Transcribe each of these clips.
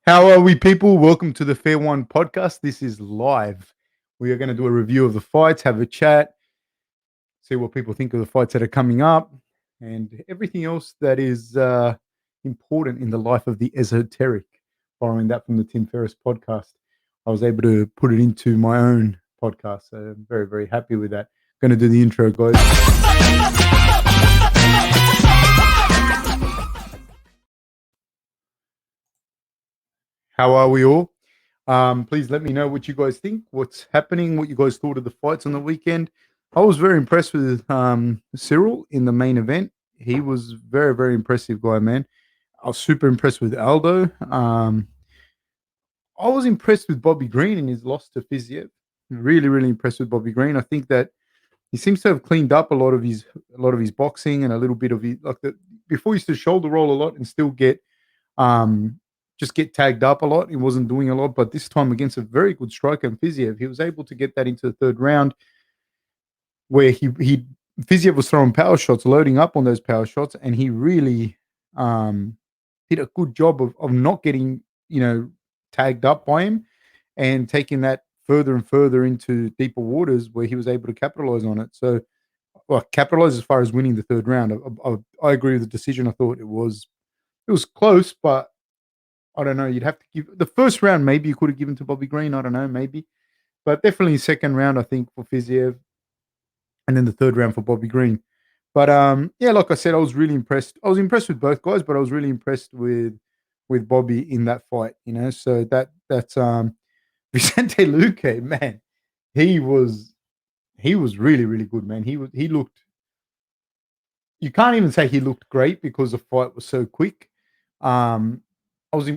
How are we, people? Welcome to the Fair One podcast. This is live. We are going to do a review of the fights, have a chat, see what people think of the fights that are coming up, and everything else that is important in the life of the esoteric. Borrowing that from the Tim Ferriss podcast, I was able to put it into my own podcast. So I'm very, very happy with that. Going to do the intro, guys. How are we all? Please let me know what you guys think, what's happening, what you guys thought of the fights on the weekend. I was very impressed with Cyril in the main event. He was very, very impressive guy, man. I was super impressed with Aldo. I was impressed with Bobby Green in his loss to Fiziev. Really, really impressed with Bobby Green. I think that he seems to have cleaned up a lot of his boxing and a little bit of his like the before he used to shoulder roll a lot and still get um, just get tagged up a lot. He wasn't doing a lot, but this time against a very good striker and Fiziev, he was able to get that into the third round where he Fiziev was throwing power shots, loading up on those power shots, and he really um, did a good job of not getting tagged up by him and taking that further and further into deeper waters where he was able to capitalize on it. So, well, capitalize as far as winning the third round. I agree with the decision. I thought it was close, but I don't know. You'd have to give the first round. Maybe you could have given to Bobby Green. I don't know. Maybe, but definitely second round. I think for Fiziev, and then the third round for Bobby Green. But yeah, like I said, I was really impressed. I was impressed with both guys, but I was really impressed with Bobby in that fight. So that's Vicente Luque, man. He was he was really really good, man. He looked. You can't even say he looked great because the fight was so quick. Um,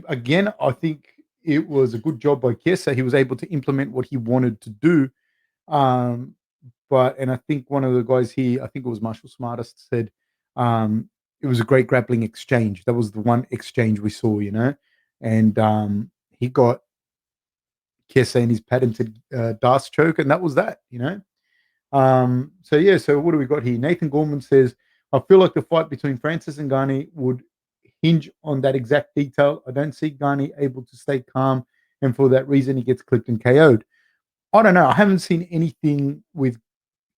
again. I think it was a good job by Chiesa. He was able to implement what he wanted to do. Um, and I think one of the guys here, I think it was Marshall Smartest, said it was a great grappling exchange. That was the one exchange we saw, and he got Chiesa in his patented Das choke, and that was that. So yeah, so what do we got here? Nathan Gorman says, I feel like the fight between Francis and Garni would hinge on that exact detail. I don't see Garni able to stay calm, and for that reason, he gets clipped and KO'd. I don't know. I haven't seen anything with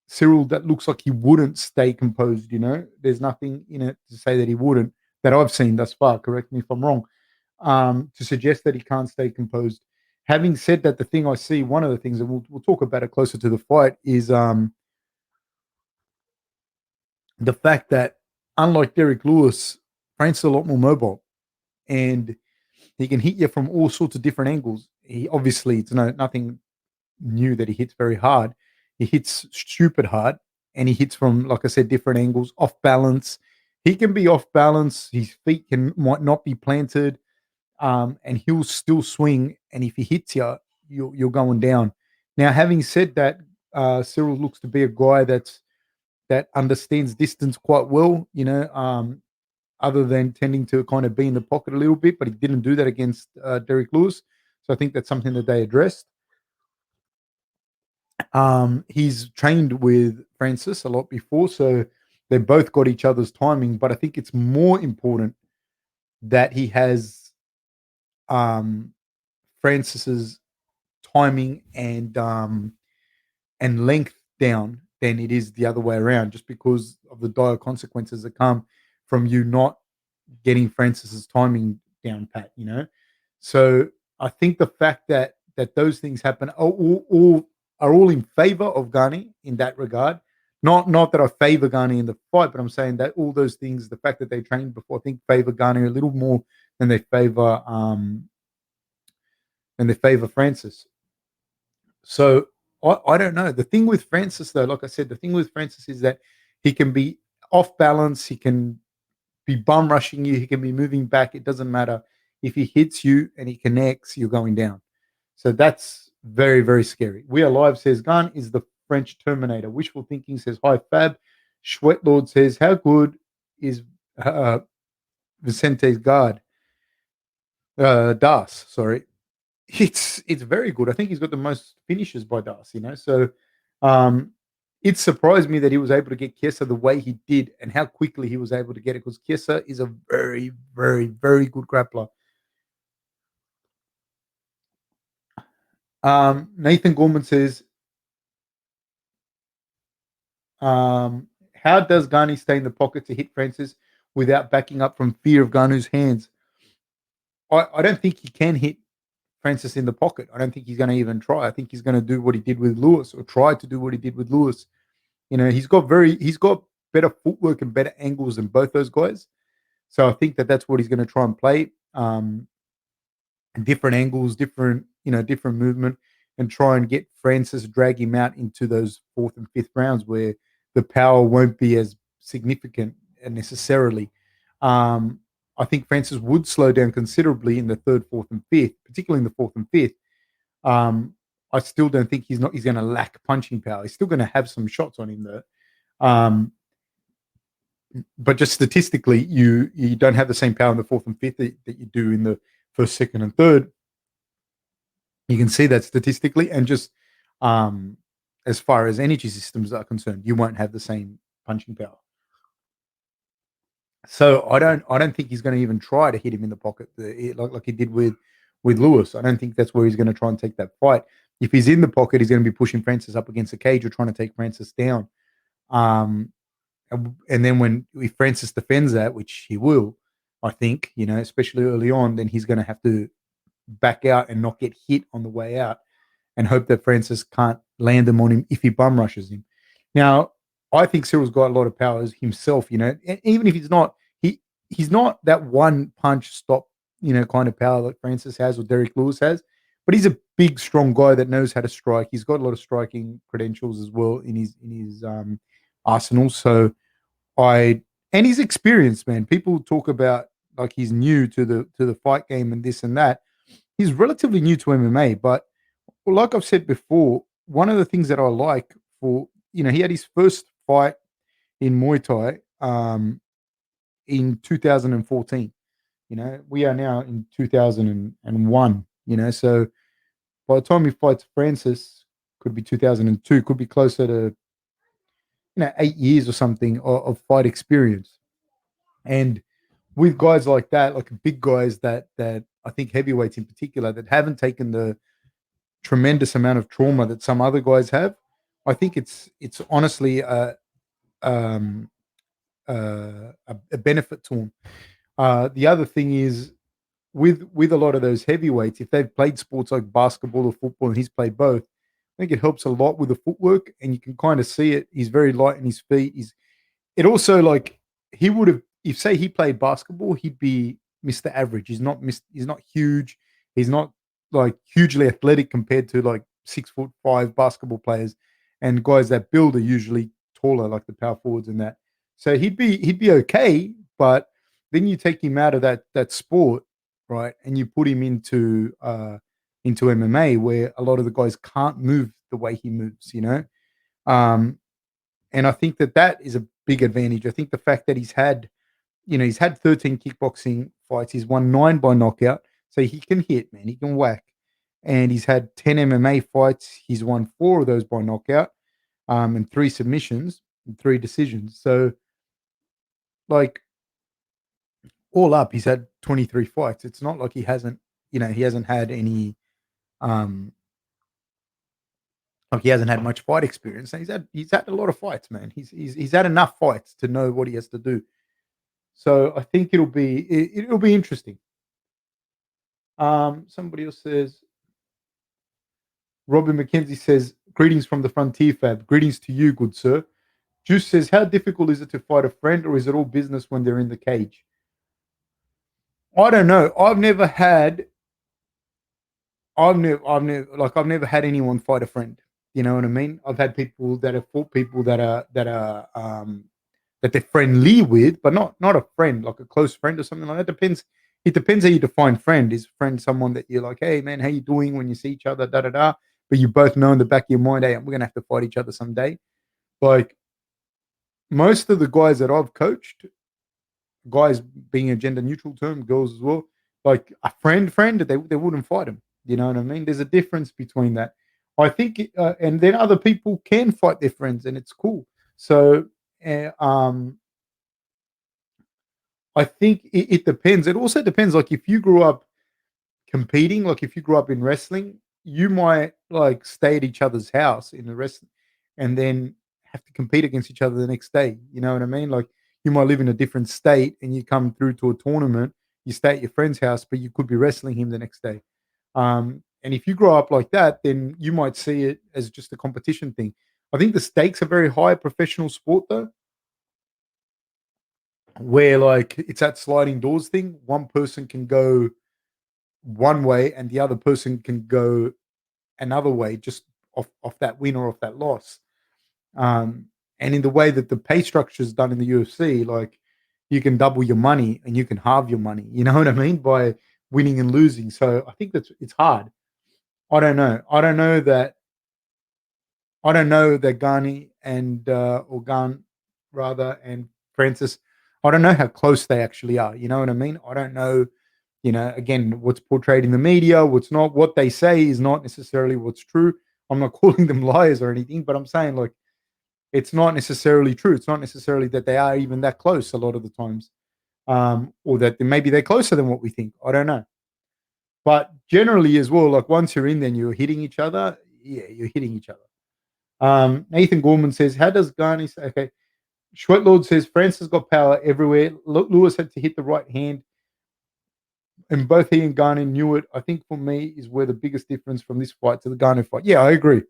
Cyril that looks like he wouldn't stay composed. There's nothing in it to say that he wouldn't that I've seen thus far. Correct me if I'm wrong. To suggest that he can't stay composed. Having said that, the thing I see, one of the things, and we'll talk about it closer to the fight, is the fact that unlike Derek Lewis, Frank's a lot more mobile and he can hit you from all sorts of different angles. He obviously it's nothing new that he hits very hard. He hits stupid hard and he hits from, like I said, different angles, off balance. He can be off balance. His feet might not be planted, and he'll still swing. And if he hits you, you're going down. Now, having said that, Cyril looks to be a guy that understands distance quite well. Other than tending to kind of be in the pocket a little bit, but he didn't do that against Derek Lewis. So I think that's something that they addressed. He's trained with Francis a lot before, so they both got each other's timing. But I think it's more important that he has Francis's timing and length down than it is the other way around, just because of the dire consequences that come from you not getting Francis's timing down pat. So I think the fact that those things happen are all in favor of Ghani in that regard. Not that I favor Ghani in the fight, but I'm saying that all those things, the fact that they trained before, I think favor Ghani a little more than they favor Francis. So I don't know. The thing with Francis, though, like I said, the thing with Francis is that he can be off balance. He can be bum rushing you. He can be moving back. It doesn't matter. If he hits you and he connects, you're going down. So that's very, very scary. We Are Live says, Gun is the French Terminator. Wishful Thinking says, hi, Fab. Schwetlord says, how good is Vicente's guard? Das, sorry. It's very good. I think he's got the most finishes by Das, So it surprised me that he was able to get Chiesa the way he did and how quickly he was able to get it, because Chiesa is a very, very, very good grappler. Nathan Gorman says, how does Garni stay in the pocket to hit Francis without backing up from fear of Garnu's hands? I don't think he can hit Francis in the pocket. I don't think he's going to even try. I think he's going to do what he did with Lewis, or try to do what he did with Lewis. He's got better footwork and better angles than both those guys. So I think that's what he's going to try and play. Different angles, different movement, and try and get Francis, drag him out into those fourth and fifth rounds where the power won't be as significant necessarily. I think Francis would slow down considerably in the third, fourth, and fifth, particularly in the fourth and fifth. I still don't think he's going to lack punching power. He's still going to have some shots on him there. But just statistically, you don't have the same power in the fourth and fifth that you do in the first, second, and third. You can see that statistically, and just as far as energy systems are concerned, you won't have the same punching power. So I don't think he's going to even try to hit him in the pocket like he did with Lewis. I don't think that's where he's going to try and take that fight. If he's in the pocket, he's going to be pushing Francis up against the cage or trying to take Francis down. And then if Francis defends that, which he will, I think, especially early on, then he's going to have to back out and not get hit on the way out, and hope that Francis can't land them on him if he bum rushes him. Now, I think Cyril's got a lot of powers himself, even if he's not that one punch stop, kind of power like Francis has or Derek Lewis has, but he's a big, strong guy that knows how to strike. He's got a lot of striking credentials as well in his arsenal. So and he's experienced, man. People talk about like he's new to the fight game and this and that. He's relatively new to MMA, but like I've said before, one of the things that I like he had his first fight in Muay Thai in 2014. We are now in 2001. So by the time he fights Francis, could be 2002, could be closer to 8 years or something of fight experience. And with guys like that, like big guys that I think heavyweights in particular that haven't taken the tremendous amount of trauma that some other guys have, I think it's honestly a benefit to them. The other thing is with a lot of those heavyweights, if they've played sports like basketball or football, and he's played both, I think it helps a lot with the footwork, and you can kind of see it. He's very light in his feet. It also, like, he would have, if say he played basketball, he'd be Mr. Average. He's not huge. He's not like hugely athletic compared to like 6'5" basketball players, and guys that build are usually taller, like the power forwards and that. So he'd be okay, but then you take him out of that sport, right, and you put him into MMA, where a lot of the guys can't move the way he moves, and I think that is a big advantage. I think the fact that he's had 13 kickboxing fights, he's won 9 by knockout, so he can hit, man, he can whack, and he's had 10 MMA fights. He's won 4 of those by knockout, and 3 submissions and 3 decisions. So, like, all up, he's had 23 fights. It's not like he hasn't had any, like he hasn't had much fight experience. And he's had a lot of fights, man. He's had enough fights to know what he has to do. So I think it'll be interesting. Somebody else says, Robin McKenzie says, greetings from the Frontier Fab. Greetings to you, good sir. Juice says, how difficult is it to fight a friend, or is it all business when they're in the cage? I don't know. I've never had anyone fight a friend. You know what I mean? I've had people that have fought people that are that they're friendly with, but not a friend, like a close friend or something like that. Depends. It depends how you define friend. Is friend someone that you're like, hey man, how you doing when you see each other, da da da, but you both know in the back of your mind, hey, we're gonna have to fight each other someday. Like most of the guys that I've coached, guys being a gender neutral term, girls as well, like a friend, they wouldn't fight him. You know what I mean? There's a difference between that. I think, and then other people can fight their friends, and it's cool. So, I think it depends. It also depends. Like if you grew up competing, like if you grew up in wrestling, you might like stay at each other's house in the rest and then have to compete against each other the next day. You know what I mean? Like you might live in a different state and you come through to a tournament, you stay at your friend's house, but you could be wrestling him the next day. And if you grow up like that, then you might see it as just a competition thing. I think the stakes are very high at professional sport though, where like it's that sliding doors thing. One person can go one way and the other person can go another way just off that win or off that loss. Um, and in the way that the pay structure is done in the UFC, like you can double your money and you can halve your money. You know what I mean by winning and losing. So I think that's it's hard. I don't know. I don't know that Ghani and or Gan rather and Francis. I don't know how close they actually are. You know what I mean? I don't know. You know, again, what's portrayed in the media, what's not, what they say is not necessarily what's true. I'm not calling them liars or anything, but I'm saying like it's not necessarily true. It's not necessarily that they are even that close a lot of the times, or that maybe they're closer than what we think. I don't know. But generally, as well, like once you're in, then you're hitting each other. Yeah, you're hitting each other. Nathan Gorman says, "How does Garni say?" Okay, Schwetlord says Francis got power everywhere. Lewis had to hit the right hand, and both he and Garni knew it. I think for me is where the biggest difference from this fight to the Garni fight. Yeah, I agree.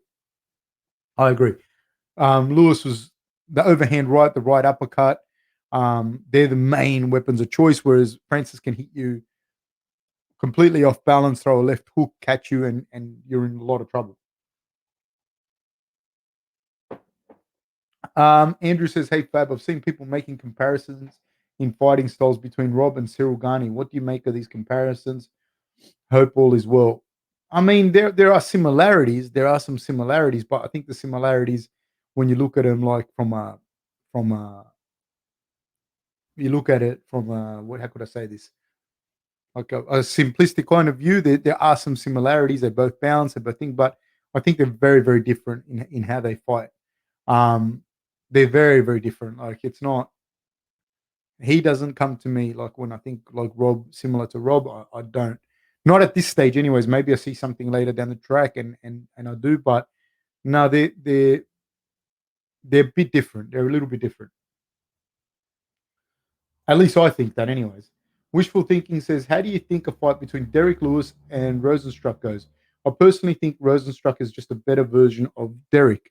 I agree. Lewis was the overhand right, the right uppercut. They're the main weapons of choice, whereas Francis can hit you completely off balance, throw a left hook, catch you, and you're in a lot of trouble. Andrew says, "Hey Fab, I've seen people making comparisons in fighting styles between Rob and Cyril Gani. What do you make of these comparisons? Hope all is well." I mean, there are similarities. There are some similarities, but I think the similarities, when you look at them, like from a you look at it from a what? How could I say this? Like a simplistic kind of view. There are some similarities. They both bounce. They both think, but I think they're very very different in how they fight. Um, they're very very different. Like it's not. He doesn't come to me like when I think like Rob, similar to Rob. I don't. Not at this stage, anyways. Maybe I see something later down the track, and I do. But no, they're a bit different. They're a little bit different. At least I think that, anyways. Wishful thinking says, "How do you think a fight between Derek Lewis and Rosenstruck goes?" I personally think Rosenstruck is just a better version of Derek.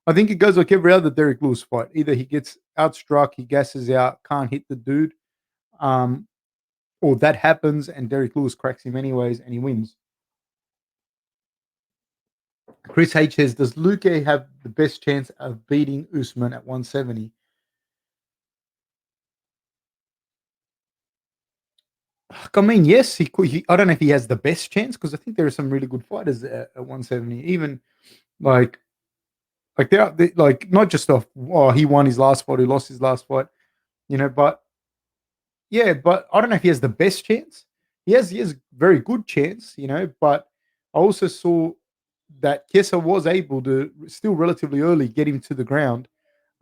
I think it goes like every other Derek Lewis fight. Either he gets outstruck, he gasses out, can't hit the dude, um, or that happens and Derek Lewis cracks him anyways and he wins. Chris H says, "Does Luke have the best chance of beating Usman at 170?" I mean, yes, he could. I don't know if he has the best chance because I think there are some really good fighters at 170. Even like like not just off. Oh, he won his last fight, he lost his last fight, But yeah, but I don't know if he has the best chance. He has very good chance, But I also saw that Kesa was able to still relatively early get him to the ground.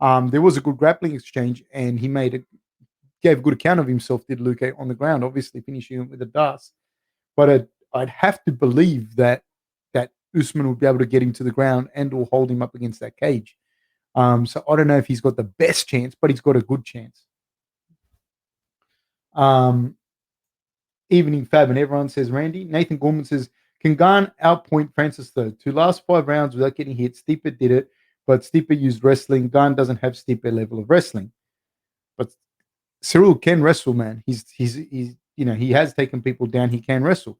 There was a good grappling exchange, and he gave a good account of himself. Did Luke on the ground, obviously finishing him with a dust. But I'd have to believe that Usman would be able to get him to the ground and or hold him up against that cage. So I don't know if he's got the best chance, but he's got a good chance. Um, Evening Fab and everyone says Randy. Nathan Gorman says, "Can Gan outpoint Francis though? To last 5 rounds without getting hit, Stipe did it, but Stipe used wrestling. Gan doesn't have Stipe level of wrestling. But Cyril can wrestle, man. He's he has taken people down. He can wrestle.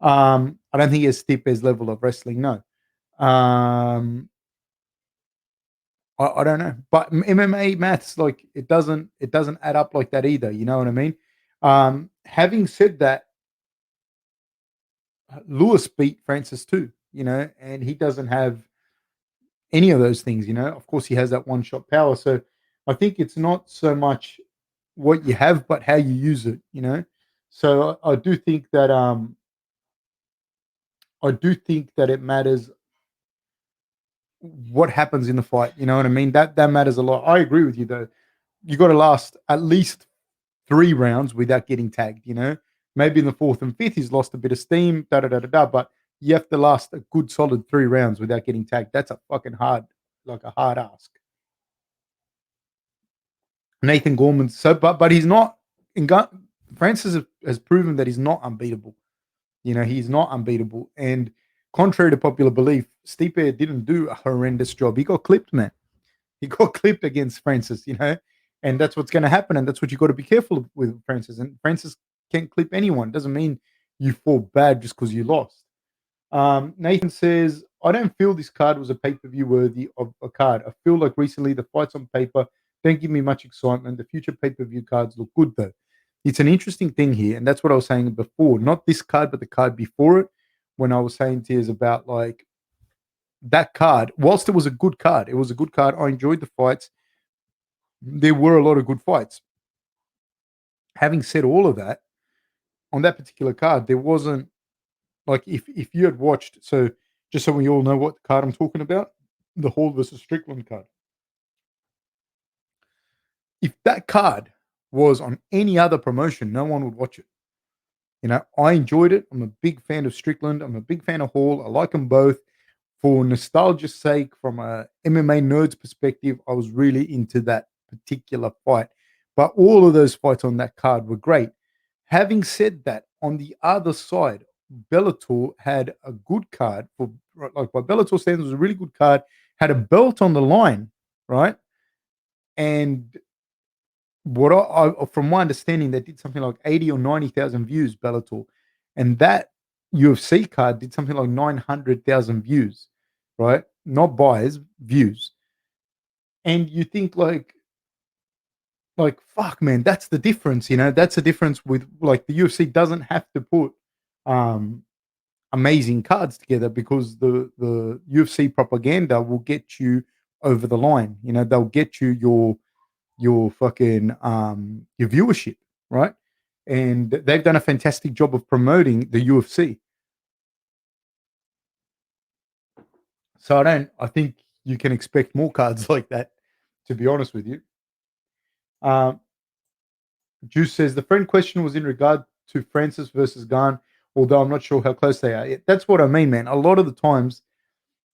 I don't think he has Stipe's level of wrestling. No. I don't know, but MMA maths like it doesn't add up like that either. You know what I mean? Having said that, Lewis beat Francis too, and he doesn't have any of those things. Of course, he has that one shot power. So I think it's not so much what you have, but how you use it. So I do think that it matters what happens in the fight. You know what I mean? That matters a lot. I agree with you though. You got to last at least 3 rounds without getting tagged. Maybe in the fourth and fifth he's lost a bit of steam. Da da da da da. But you have to last a good solid 3 rounds without getting tagged. That's a fucking hard, like a hard ask. Nathan Gorman, but he's not. Francis has proven that he's not unbeatable. He's not unbeatable. And contrary to popular belief, Stipe didn't do a horrendous job. He got clipped, man. He got clipped against Francis, and that's what's going to happen. And that's what you got to be careful with Francis. And Francis can't clip anyone. Doesn't mean you fall bad just because you lost. Nathan says, I don't feel this card was a pay-per-view worthy of a card. I feel like recently the fights on paper don't give me much excitement. The future pay-per-view cards look good though. It's an interesting thing here, and that's what I was saying before. Not this card, but the card before it, when I was saying to you about like that card, whilst it was a good card, it was a good card. I enjoyed the fights. There were a lot of good fights. Having said all of that, on that particular card, there wasn't like if you had watched, so just so we all know what card I'm talking about, the Hall versus Strickland card. If that card was on any other promotion, no one would watch it. I enjoyed it. I'm a big fan of Strickland. I'm a big fan of Hall. I like them both. For nostalgia's sake, from a MMA nerd's perspective, I was really into that particular fight. But all of those fights on that card were great. Having said that, on the other side, Bellator had a good card for like by Bellator standards, was a really good card, had a belt on the line, right? And what I from my understanding, they did something like 80 or 90,000 views, Bellator. And that UFC card did something like 900,000 views, right? Not buys, views. And you think like fuck, man, that's the difference. That's the difference with like the UFC doesn't have to put amazing cards together because the UFC propaganda will get you over the line. They'll get you your fucking your viewership, right? And they've done a fantastic job of promoting the UFC. So I think you can expect more cards like that, to be honest with you. Juice says the friend question was in regard to Francis versus Gane, although I'm not sure how close they are. That's what I mean, man. A lot of the times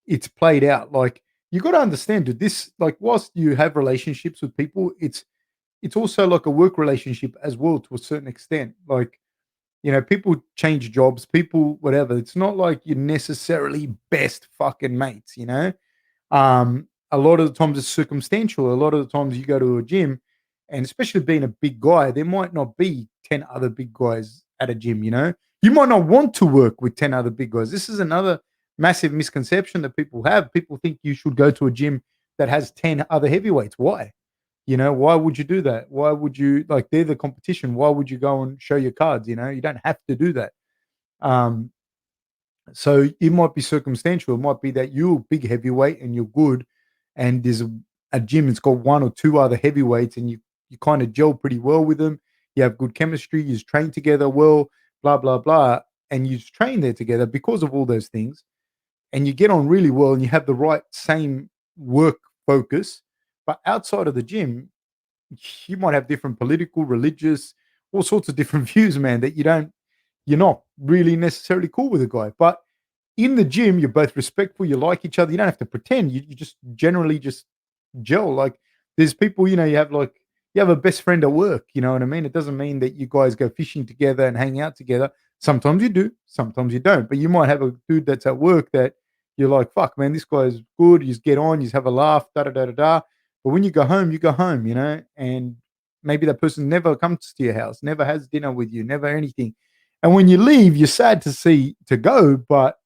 it's played out. Like you got to understand, dude, this like whilst you have relationships with people, it's also like a work relationship as well to a certain extent. Like, people change jobs, people, whatever. It's not like you're necessarily best fucking mates. A lot of the times it's circumstantial. A lot of the times you go to a gym, and especially being a big guy, there might not be 10 other big guys at a gym. You might not want to work with 10 other big guys. This is another massive misconception that people have. People think you should go to a gym that has 10 other heavyweights. Why? Why would you do that? Why would you like they're the competition? Why would you go and show your cards? You don't have to do that. So it might be circumstantial. It might be that you're a big heavyweight and you're good, and there's a gym that's got one or two other heavyweights, and you kind of gel pretty well with them. You have good chemistry. You train together well. Blah blah blah, and you train there together because of all those things, and you get on really well, and you have the right same work focus. But outside of the gym, you might have different political, religious, all sorts of different views, man, that you're not really necessarily cool with a guy. But in the gym, you're both respectful, you like each other, you don't have to pretend. You just generally just gel. Like there's people, you have a best friend at work, you know what I mean? It doesn't mean that you guys go fishing together and hang out together. Sometimes you do, sometimes you don't. But you might have a dude that's at work that you're like, fuck, man, this guy's good. You just get on, you have a laugh, da da da da da. But when you go home, and maybe that person never comes to your house, never has dinner with you, never anything. And when you leave, you're sad to go, but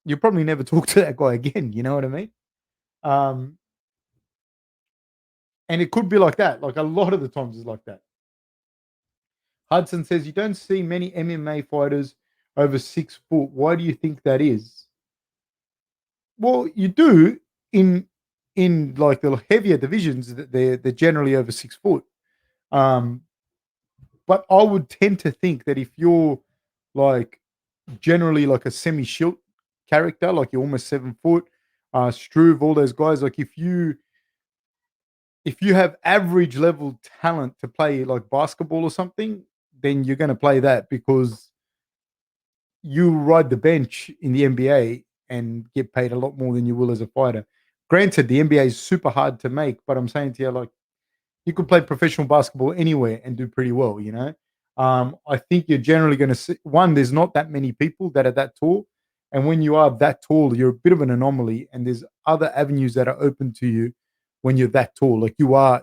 you'll probably never talk to that guy again. You know what I mean? Um, and it could be like that. Like a lot of the times it's like that. Hudson says you don't see many MMA fighters over 6 foot. Why do you think that is? Well, you do in like the heavier divisions. They're generally over 6 foot. Um, but I would tend to think that if you're like generally like a semi-shield character, like you're almost 7 foot, Struve, all those guys, like if you have average level talent to play like basketball or something, then you're going to play that because you ride the bench in the NBA and get paid a lot more than you will as a fighter. Granted, the NBA is super hard to make, but I'm saying to you, like, you could play professional basketball anywhere and do pretty well, you know? I think you're generally going to see one, there's not that many people that are that tall. And when you are that tall, you're a bit of an anomaly. And there's other avenues that are open to you when you're that tall. Like you are,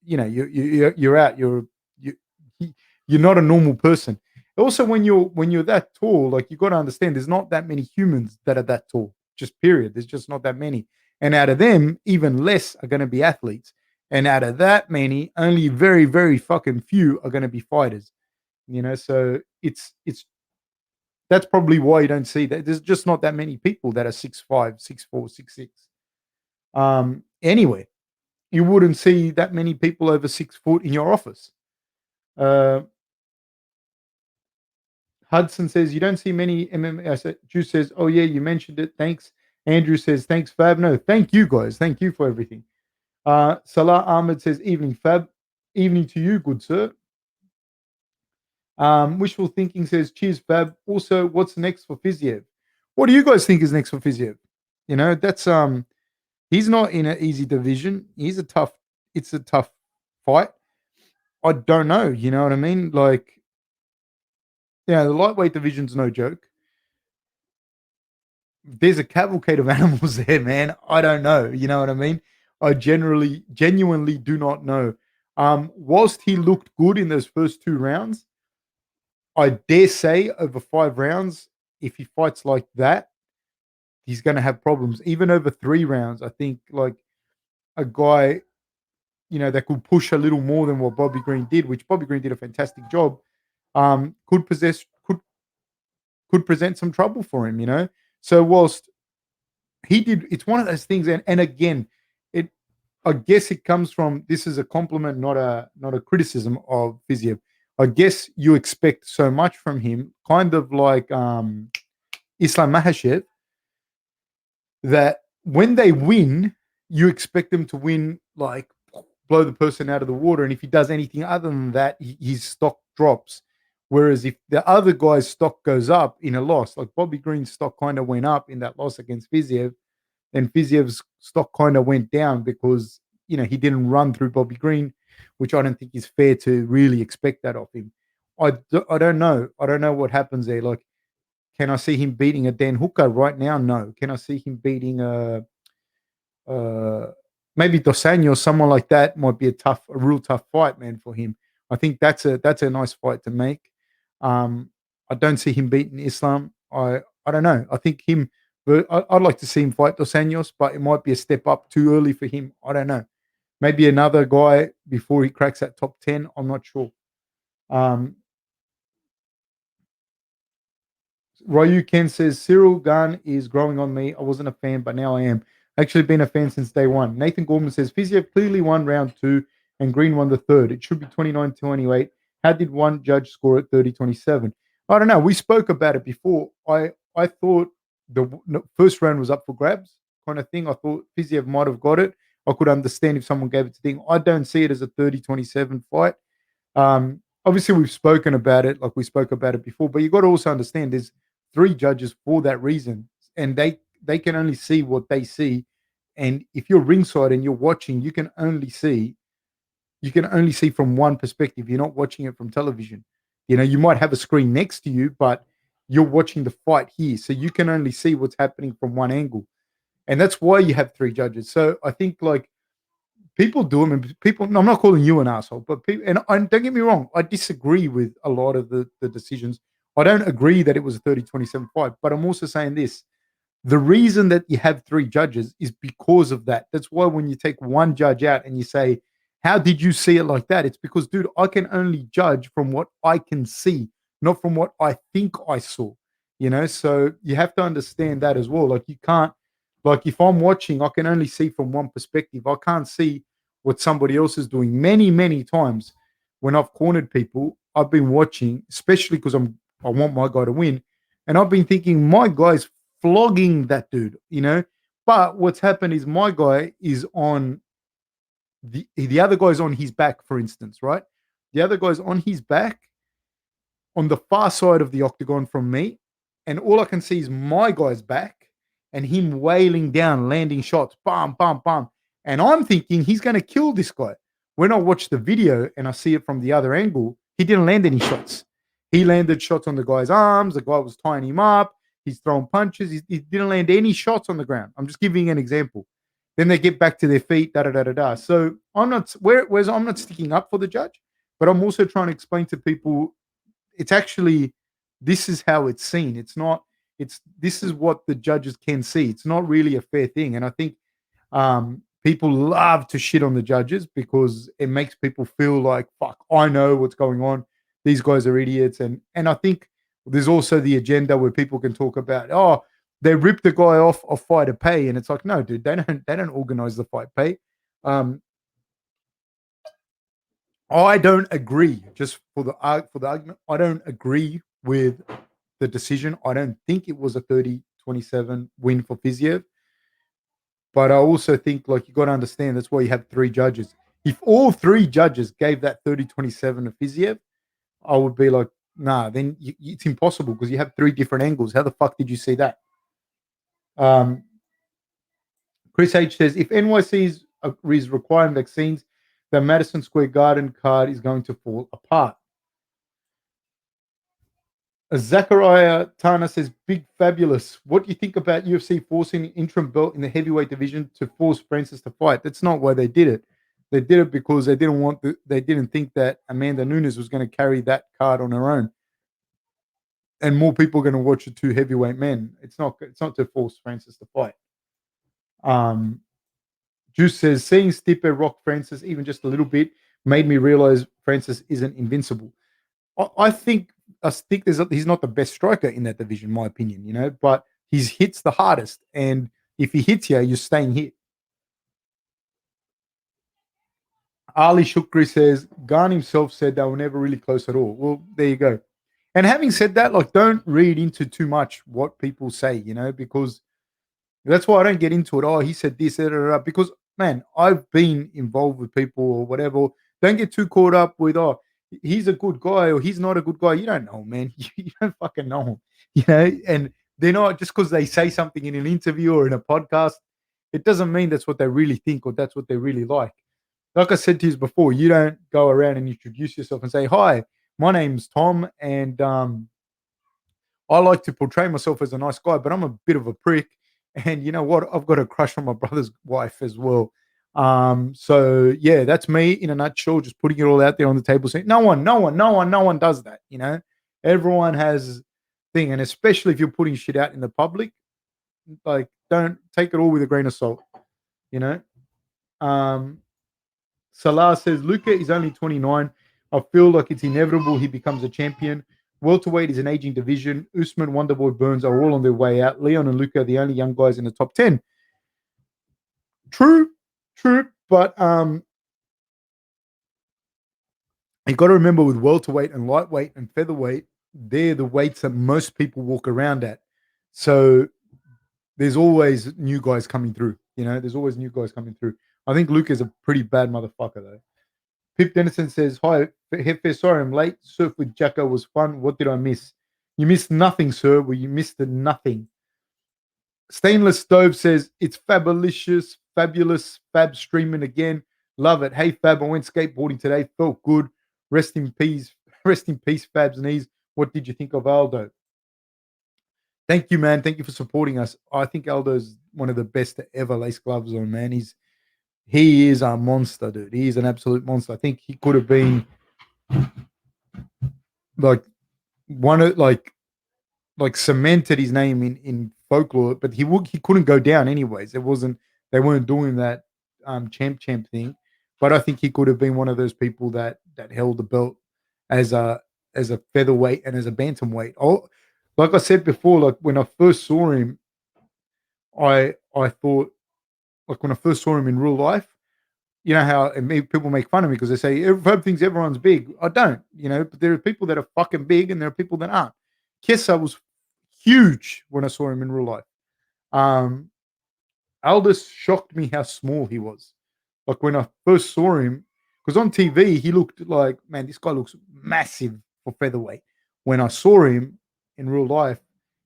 you're out. You, you're not a normal person. Also, when you're that tall, like you got to understand, there's not that many humans that are that tall. Just period. There's just not that many. And out of them, even less are going to be athletes. And out of that many, only very, very fucking few are going to be fighters. So it's that's probably why you don't see that. There's just not that many people that are 6'5", 6'4", 6'6". Anyway, you wouldn't see that many people over 6 foot in your office. Uh, Hudson says you don't see many MMA. Juice says, "Oh yeah, you mentioned it. Thanks." Andrew says, "Thanks, Fab." No, thank you guys. Thank you for everything. Salah Ahmed says, "Evening, Fab. Evening to you, good sir." Wishful thinking says, "Cheers, Fab." Also, what's next for Fiziev? What do you guys think is next for Fiziev? That's he's not in an easy division. It's a tough fight. I don't know. You know what I mean? Like, yeah, the lightweight division's no joke. There's a cavalcade of animals there, man. I don't know. You know what I mean? I genuinely do not know. Whilst he looked good in those first 2 rounds, I dare say over 5 rounds, if he fights like that, he's going to have problems. Even over 3 rounds, I think like a guy, that could push a little more than what Bobby Green did, which Bobby Green did a fantastic job. Could present some trouble for him. So whilst he did, it's one of those things, and again, it I guess it comes from, this is a compliment, not a criticism of Fiziev. I guess you expect so much from him, kind of like Islam Makhachev, that when they win, you expect them to win like blow the person out of the water, and if he does anything other than that, his stock drops. Whereas if the other guy's stock goes up in a loss, like Bobby Green's stock kind of went up in that loss against Fiziev, and Fiziev's stock kind of went down because he didn't run through Bobby Green, which I don't think is fair to really expect that of him. I don't know. I don't know what happens there. Like, can I see him beating a Dan Hooker right now? No. Can I see him beating uh maybe Dos Anjos, someone like that might be a real tough fight, man, for him. I think that's a nice fight to make. I don't see him beating Islam. I don't know. I think him, but I'd like to see him fight Dos Anjos, but it might be a step up too early for him. I don't know. Maybe another guy before he cracks that top 10. I'm not sure. Um, Ryu Ken says Cyril Gunn is growing on me. I wasn't a fan, but now I am. Actually, been a fan since day one. Nathan Gorman says Fiziev clearly won round 2 and Green won the third. It should be 29-28. How did one judge score at 30-27? I don't know. We spoke about it before. I thought the first round was up for grabs, kind of thing. I thought Fiziev might have got it. I could understand if someone gave it to Ding. I don't see it as a 30-27 fight. Obviously, we've spoken about it, like we spoke about it before, but you got to also understand there's 3 judges for that reason, and they can only see what they see. And if you're ringside and you're watching, you can only see from one perspective. You're not watching it from television. You might have a screen next to you, but you're watching the fight here, so you can only see what's happening from one angle, and that's why you have 3 judges. So I think like people do them, and people. I'm not calling you an asshole, but people, and don't get me wrong, I disagree with a lot of the decisions. I don't agree that it was a 30-27 fight, but I'm also saying this: the reason that you have 3 judges is because of that. That's why when you take one judge out and you say, "How did you see it like that?" It's because, dude, I can only judge from what I can see, not from what I think I saw. So you have to understand that as well. Like you can't, like if I'm watching, I can only see from one perspective. I can't see what somebody else is doing. Many, many times when I've cornered people, I've been watching, especially because I want my guy to win, and I've been thinking my guy's flogging that dude. But what's happened is my guy is on the other guy's on his back, for instance, right? The other guy's on his back, on the far side of the octagon from me, and all I can see is my guy's back and him wailing down, landing shots, bam, bam, bam. And I'm thinking he's going to kill this guy. When I watch the video and I see it from the other angle, he didn't land any shots. He landed shots on the guy's arms. The guy was tying him up. He's throwing punches. He didn't land any shots on the ground. I'm just giving an example. Then they get back to their feet, da da da da da. So I'm not whereas I'm not sticking up for the judge, but I'm also trying to explain to people it's actually this is how it's seen. It's not. It's this is what the judges can see. It's not really a fair thing, and I think people love to shit on the judges because it makes people feel like fuck. I know what's going on. These guys are idiots, and I think there's also the agenda where people can talk about they ripped the guy off of fighter pay, and it's like no, dude, they don't organize the fight pay. Um, I don't agree. Just for the argument, I don't agree with the decision. I don't think it was a 30-27 win for Fiziev. But I also think, like, you got to understand that's why you have three judges. If all three judges gave that 30-27 to Fiziev, I would be like, nah, then it's impossible because you have three different angles. How the fuck did you see that? Um, Chris H says, if NYC is requiring vaccines, the Madison Square Garden card is going to fall apart. Zachariah Tana says, big fabulous. What do you think about UFC forcing an interim belt in the heavyweight division to force Francis to fight? That's not why they did it. They did it because they didn't think that Amanda Nunes was going to carry that card on her own. And more people are going to watch the two heavyweight men. It's not to force Francis to fight. Juice says, seeing Stipe rock Francis even just a little bit made me realize Francis isn't invincible. I think he's not the best striker in that division, in my opinion, but he hits the hardest. And if he hits you, you're staying hit. Ali Shukri says, Garn himself said they were never really close at all. Well, there you go. And having said that, like, don't read into too much what people say, because that's why I don't get into it. Oh, he said this, because, man, I've been involved with people or whatever. Don't get too caught up with, he's a good guy or he's not a good guy. You don't know, man. You don't fucking know him, and they're not just because they say something in an interview or in a podcast. It doesn't mean that's what they really think or that's what they really like. Like I said to you before, you don't go around and introduce yourself and say, hi, my name's Tom, and I like to portray myself as a nice guy, but I'm a bit of a prick. And you know what? I've got a crush on my brother's wife as well. So yeah, that's me in a nutshell, just putting it all out there on the table, saying no one does that, Everyone has thing, and especially if you're putting shit out in the public, like, don't take it all with a grain of salt, Salah says Luka is only 29. I feel like it's inevitable he becomes a champion. Welterweight is an aging division. Usman, Wonderboy, Burns are all on their way out. Leon and Luka are the only young guys in the top 10. True, but you got to remember with welterweight and lightweight and featherweight, they're the weights that most people walk around at. So there's always new guys coming through. There's always new guys coming through. I think Luka's a pretty bad motherfucker though. Pip Dennison says, hi, Hefe, sorry I'm late. Surf with Jacko was fun. What did I miss? You missed nothing, sir. Well, you missed the nothing. Stainless Stove says, it's fabulous, Fab streaming again. Love it. Hey, Fab, I went skateboarding today. Felt good. Rest in peace, Fab's knees. What did you think of Aldo? Thank you, man. Thank you for supporting us. I think Aldo's one of the best to ever lace gloves on, man. He is a monster, dude. He is an absolute monster. I think he could have been like one of like cemented his name in folklore, but he couldn't go down anyways. They weren't doing that champ thing. But I think he could have been one of those people that held the belt as a featherweight and as a bantamweight. Oh, like I said before, like when I first saw him, I thought, like when I first saw him in real life, you know how people make fun of me because they say everyone thinks everyone's big. I don't, but there are people that are fucking big and there are people that aren't. Kessa was huge when I saw him in real life. Aldous shocked me how small he was. Like when I first saw him, because on TV he looked like, man, this guy looks massive for featherweight. when I saw him in real life,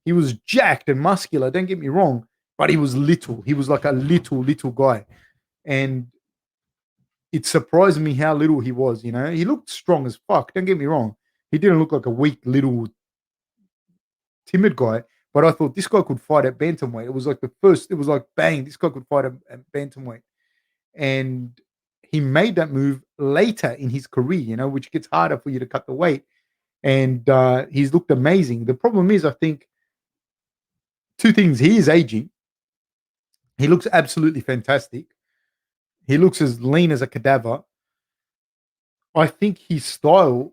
he was jacked and muscular. Don't get me wrong, but he was little. He was like a little guy, and it surprised me how little he was. You know, he looked strong as fuck. Don't get me wrong. He didn't look like a weak little timid guy, but I thought this guy could fight at bantamweight. It was like the first. It was like bang, this guy could fight at bantamweight, and he made that move later in his career. You know, which gets harder for you to cut the weight, and he's looked amazing. The problem is, I think two things: he is aging. He looks absolutely fantastic. He looks as lean as a cadaver. I think his style,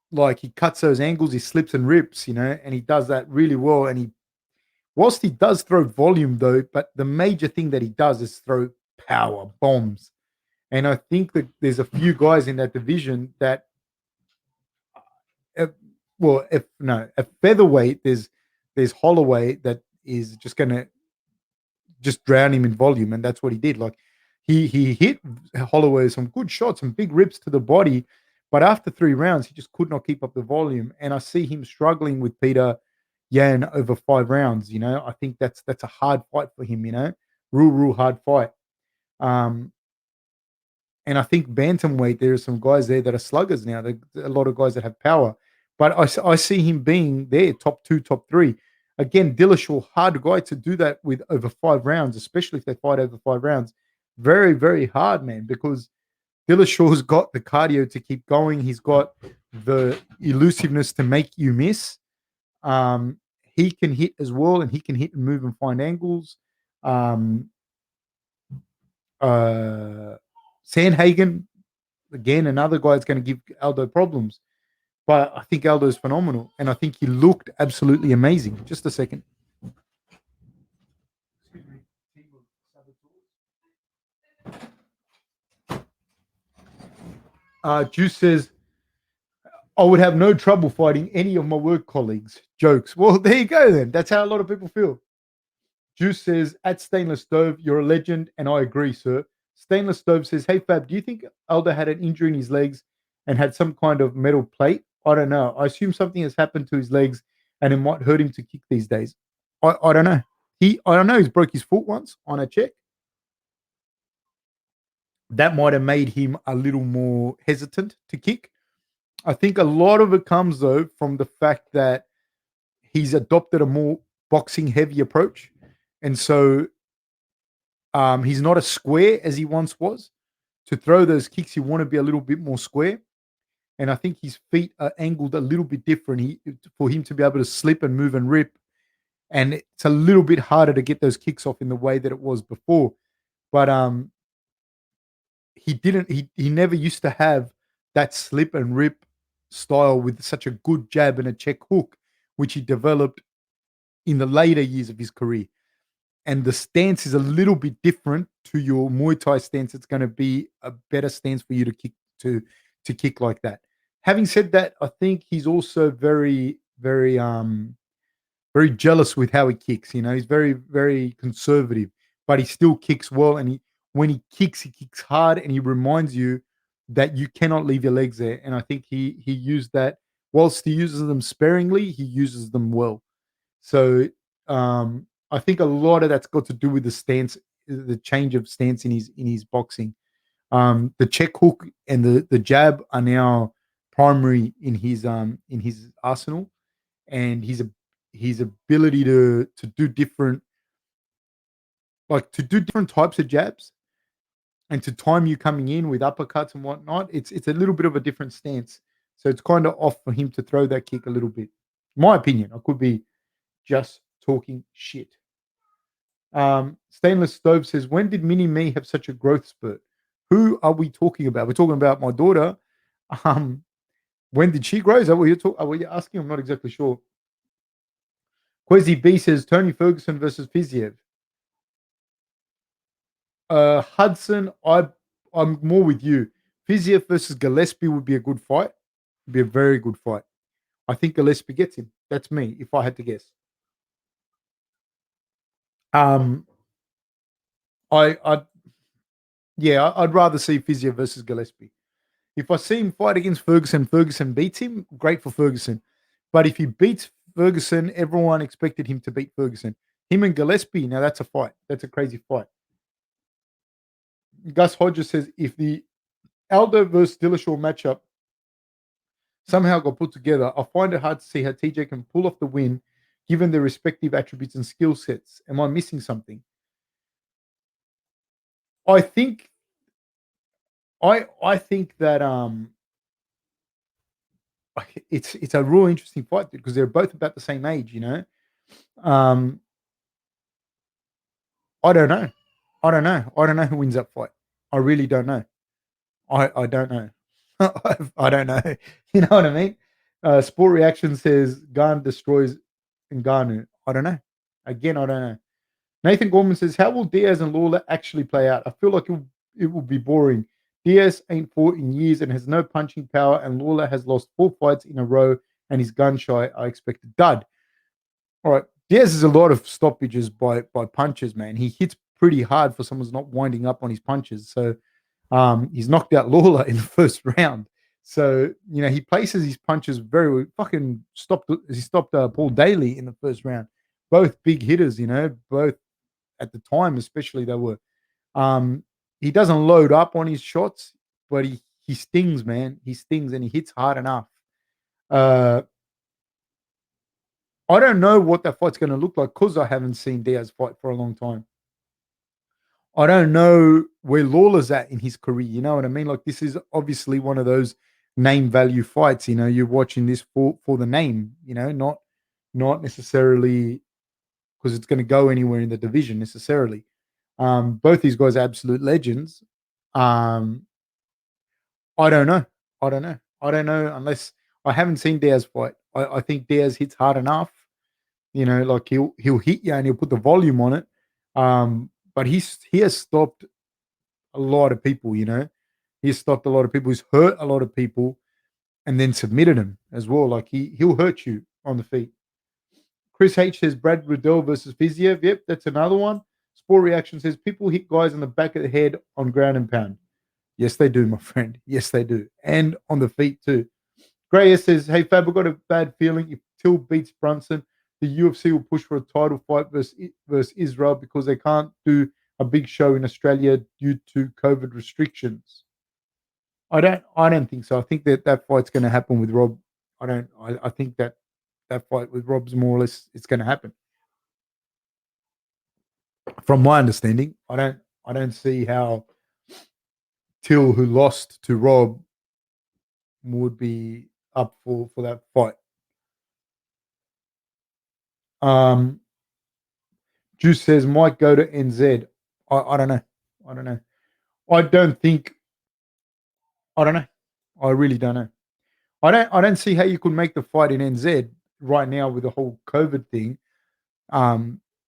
like he cuts those angles, he slips and rips, you know, and he does that really well. And whilst he does throw volume though, but the major thing that he does is throw power bombs. And I think that there's a few guys in that division that, uh, well, if no, at featherweight, there's Holloway that is just going to just drown him in volume, and that's what he did. Like he hit Holloway some good shots, some big rips to the body, but after 3 rounds, he just could not keep up the volume. And I see him struggling with Peter Yan over 5 rounds. You know, I think that's a hard fight for him. You know, real hard fight. Um, and I think bantamweight, there are some guys there that are sluggers now. A lot of guys that have power, but I see him being there, top two, top three. Again, Dillashaw, hard guy to do that with over 5 rounds, especially if they fight over 5 rounds. Very, very hard, man, because Dillashaw's got the cardio to keep going. He's got the elusiveness to make you miss. Um, he can hit as well, and he can hit and move and find angles. Um, uh, Sandhagen, again, another guy that's going to give Aldo problems. But I think Aldo's phenomenal, and I think he looked absolutely amazing. Just a second. Juice says, I would have no trouble fighting any of my work colleagues. Jokes. Well, there you go then. That's how a lot of people feel. Juice says, at Stainless Stove, you're a legend, and I agree, sir. Stainless Stove says, hey, Fab, do you think Aldo had an injury in his legs and had some kind of metal plate? I don't know. I assume something has happened to his legs and it might hurt him to kick these days. I don't know. I don't know. He's broke his foot once on a check. That might have made him a little more hesitant to kick. I think a lot of it comes though from the fact that he's adopted a more boxing heavy approach, and so he's not as square as he once was. To throw those kicks, you want to be a little bit more square, and I think his feet are angled a little bit different. For him to be able to slip and move and rip, and it's a little bit harder to get those kicks off in the way that it was before. But he didn't. He never used to have that slip and rip style with such a good jab and a check hook, which he developed in the later years of his career. And the stance is a little bit different to your Muay Thai stance. It's going to be a better stance for you to kick to kick like that. Having said that, I think he's also very jealous with how he kicks. You know, he's very conservative, but he still kicks well. And when he kicks hard, and he reminds you that you cannot leave your legs there. And I think he used that. Whilst he uses them sparingly, he uses them well. So I think a lot of that's got to do with the stance, the change of stance in his boxing. The check hook and the jab are now primary in his arsenal, and his ability to do different, like to do different types of jabs and to time you coming in with uppercuts and whatnot. It's a little bit of a different stance, so it's kind of off for him to throw that kick a little bit. My opinion. I could be just talking shit. Stainless Stove says, when did Mini Me have such a growth spurt? Who are we talking about? We're talking about my daughter. Um, when did she grow? Is that what you're asking? I'm not exactly sure. Quezzy B says, Tony Ferguson versus Fiziev. Hudson, I'm more with you. Fiziev versus Gillespie would be a good fight. It'd be a very good fight. I think Gillespie gets him. That's me, if I had to guess. Um, I yeah, I'd rather see Fiziev versus Gillespie. If I see him fight against Ferguson, Ferguson beats him, great for Ferguson. But if he beats Ferguson, everyone expected him to beat Ferguson. Him and Gillespie, now that's a fight. That's a crazy fight. Gus Hodges says if the Aldo versus Dillashaw matchup somehow got put together, I find it hard to see how TJ can pull off the win given their respective attributes and skill sets. Am I missing something? I think I think that it's a real interesting fight because they're both about the same age, you know. Um, I don't know. I don't know. I don't know who wins that fight. I really don't know. I don't know. I don't know. You know what I mean? Sport Reaction says Garn destroys Ngannou. I don't know. Again, I don't know. Nathan Gorman says, how will Diaz and Lawler actually play out? I feel like it will be boring. Diaz ain't fought in years and has no punching power, and Lawler has lost 4 fights in a row and he's gun shy. I expect a dud. All right. Diaz is a lot of stoppages by punches, man. He hits pretty hard for someone who's not winding up on his punches. So he's knocked out Lawler in the first round. So, you know, he places his punches very fucking stopped. He stopped Paul Daly in the first round. Both big hitters, you know, both at the time, especially they were. Um, he doesn't load up on his shots, but he stings, man. He stings and he hits hard enough. Uh, I don't know what that fight's going to look like because I haven't seen Diaz fight for a long time. I don't know where Lawler's at in his career. You know what I mean? Like this is obviously one of those name value fights. You know, you're watching this for the name. You know, not necessarily because it's going to go anywhere in the division necessarily. Both these guys are absolute legends. Um, I don't know. I don't know. I don't know unless I haven't seen Diaz fight. I think Diaz hits hard enough. You know, like he'll hit you and he'll put the volume on it. But he has stopped a lot of people. You know, he's stopped a lot of people. He's hurt a lot of people, and then submitted them as well. Like he'll hurt you on the feet. Chris H says Brad Riddell versus Fiziev. Yep, that's another one. Sport Reaction says people hit guys on the back of the head on ground and pound. Yes, they do, my friend. Yes, they do, and on the feet too. Gray says, "Hey Fab, I've got a bad feeling if Till beats Brunson, the UFC will push for a title fight versus Israel because they can't do a big show in Australia due to COVID restrictions." I don't think so. I think that fight's going to happen with Rob. I think that fight with Rob's more or less it's going to happen. From my understanding, I don't see how Till, who lost to Rob, would be up for that fight. Um, Juice says might go to NZ. I don't know. I don't know. I don't think. I don't know. I really don't know. I don't see how you could make the fight in NZ right now with the whole COVID thing.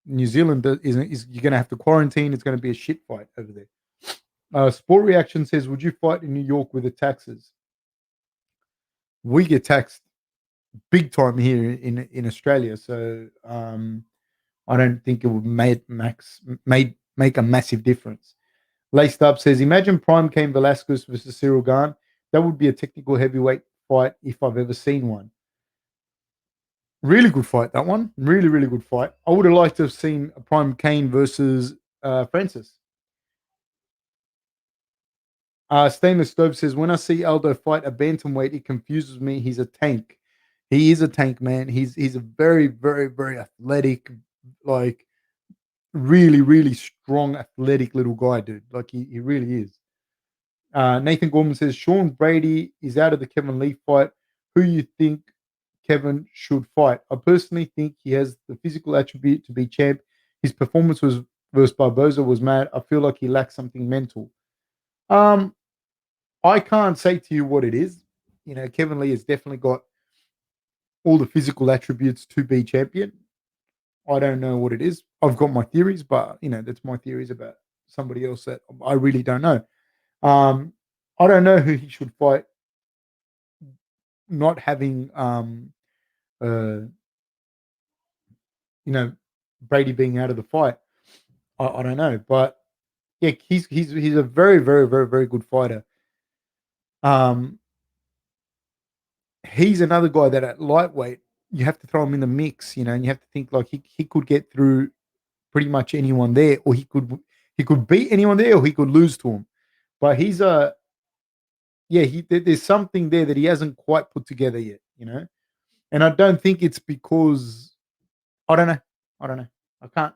New Zealand is you're going to have to quarantine. It's going to be a shit fight over there. Sport Reaction says, "Would you fight in New York with the taxes?" We get taxed big time here in Australia, so I don't think it would make a massive difference. Laced Up says, "Imagine Prime Cain Velasquez versus Cyril Gane. That would be a technical heavyweight fight if I've ever seen one." Really good fight, that one. Really, really good fight. I would have liked to have seen a Prime Cain versus Francis. Stainless Stove says, when I see Aldo fight a bantamweight, it confuses me. He's a tank. He is a tank, man. He's a very, very, very athletic, like really, really strong, athletic little guy, dude. Like he really is. Nathan Gorman says, Sean Brady is out of the Kevin Lee fight. Who you think Kevin should fight? I personally think he has the physical attribute to be champ. His performance was versus Barboza was mad. I feel like he lacks something mental. Um, I can't say to you what it is. You know, Kevin Lee has definitely got all the physical attributes to be champion. I don't know what it is. I've got my theories, but you know, that's my theories about somebody else that I really don't know. I don't know who he should fight. Not having, uh, you know, Brady being out of the fight, I don't know. But yeah, he's a very, very, very, very good fighter. Um, he's another guy that at lightweight you have to throw him in the mix, and you have to think like he could get through pretty much anyone there, or he could beat anyone there, or he could lose to him. But he's a yeah, there's something there that he hasn't quite put together yet. And I don't think it's because I don't know. I don't know.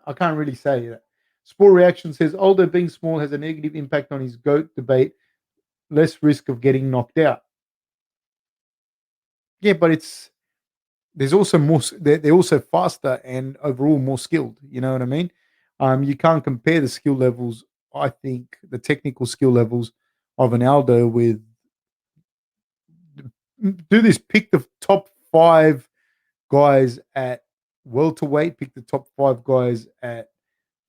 I can't really say that. Sport Reaction says Aldo being small has a negative impact on his GOAT debate, less risk of getting knocked out. Yeah, but there's also more. They're also faster and overall more skilled. You know what I mean? You can't compare the skill levels. I think the technical skill levels of an Aldo with do this. Pick the top five guys at welterweight. Pick the top five guys at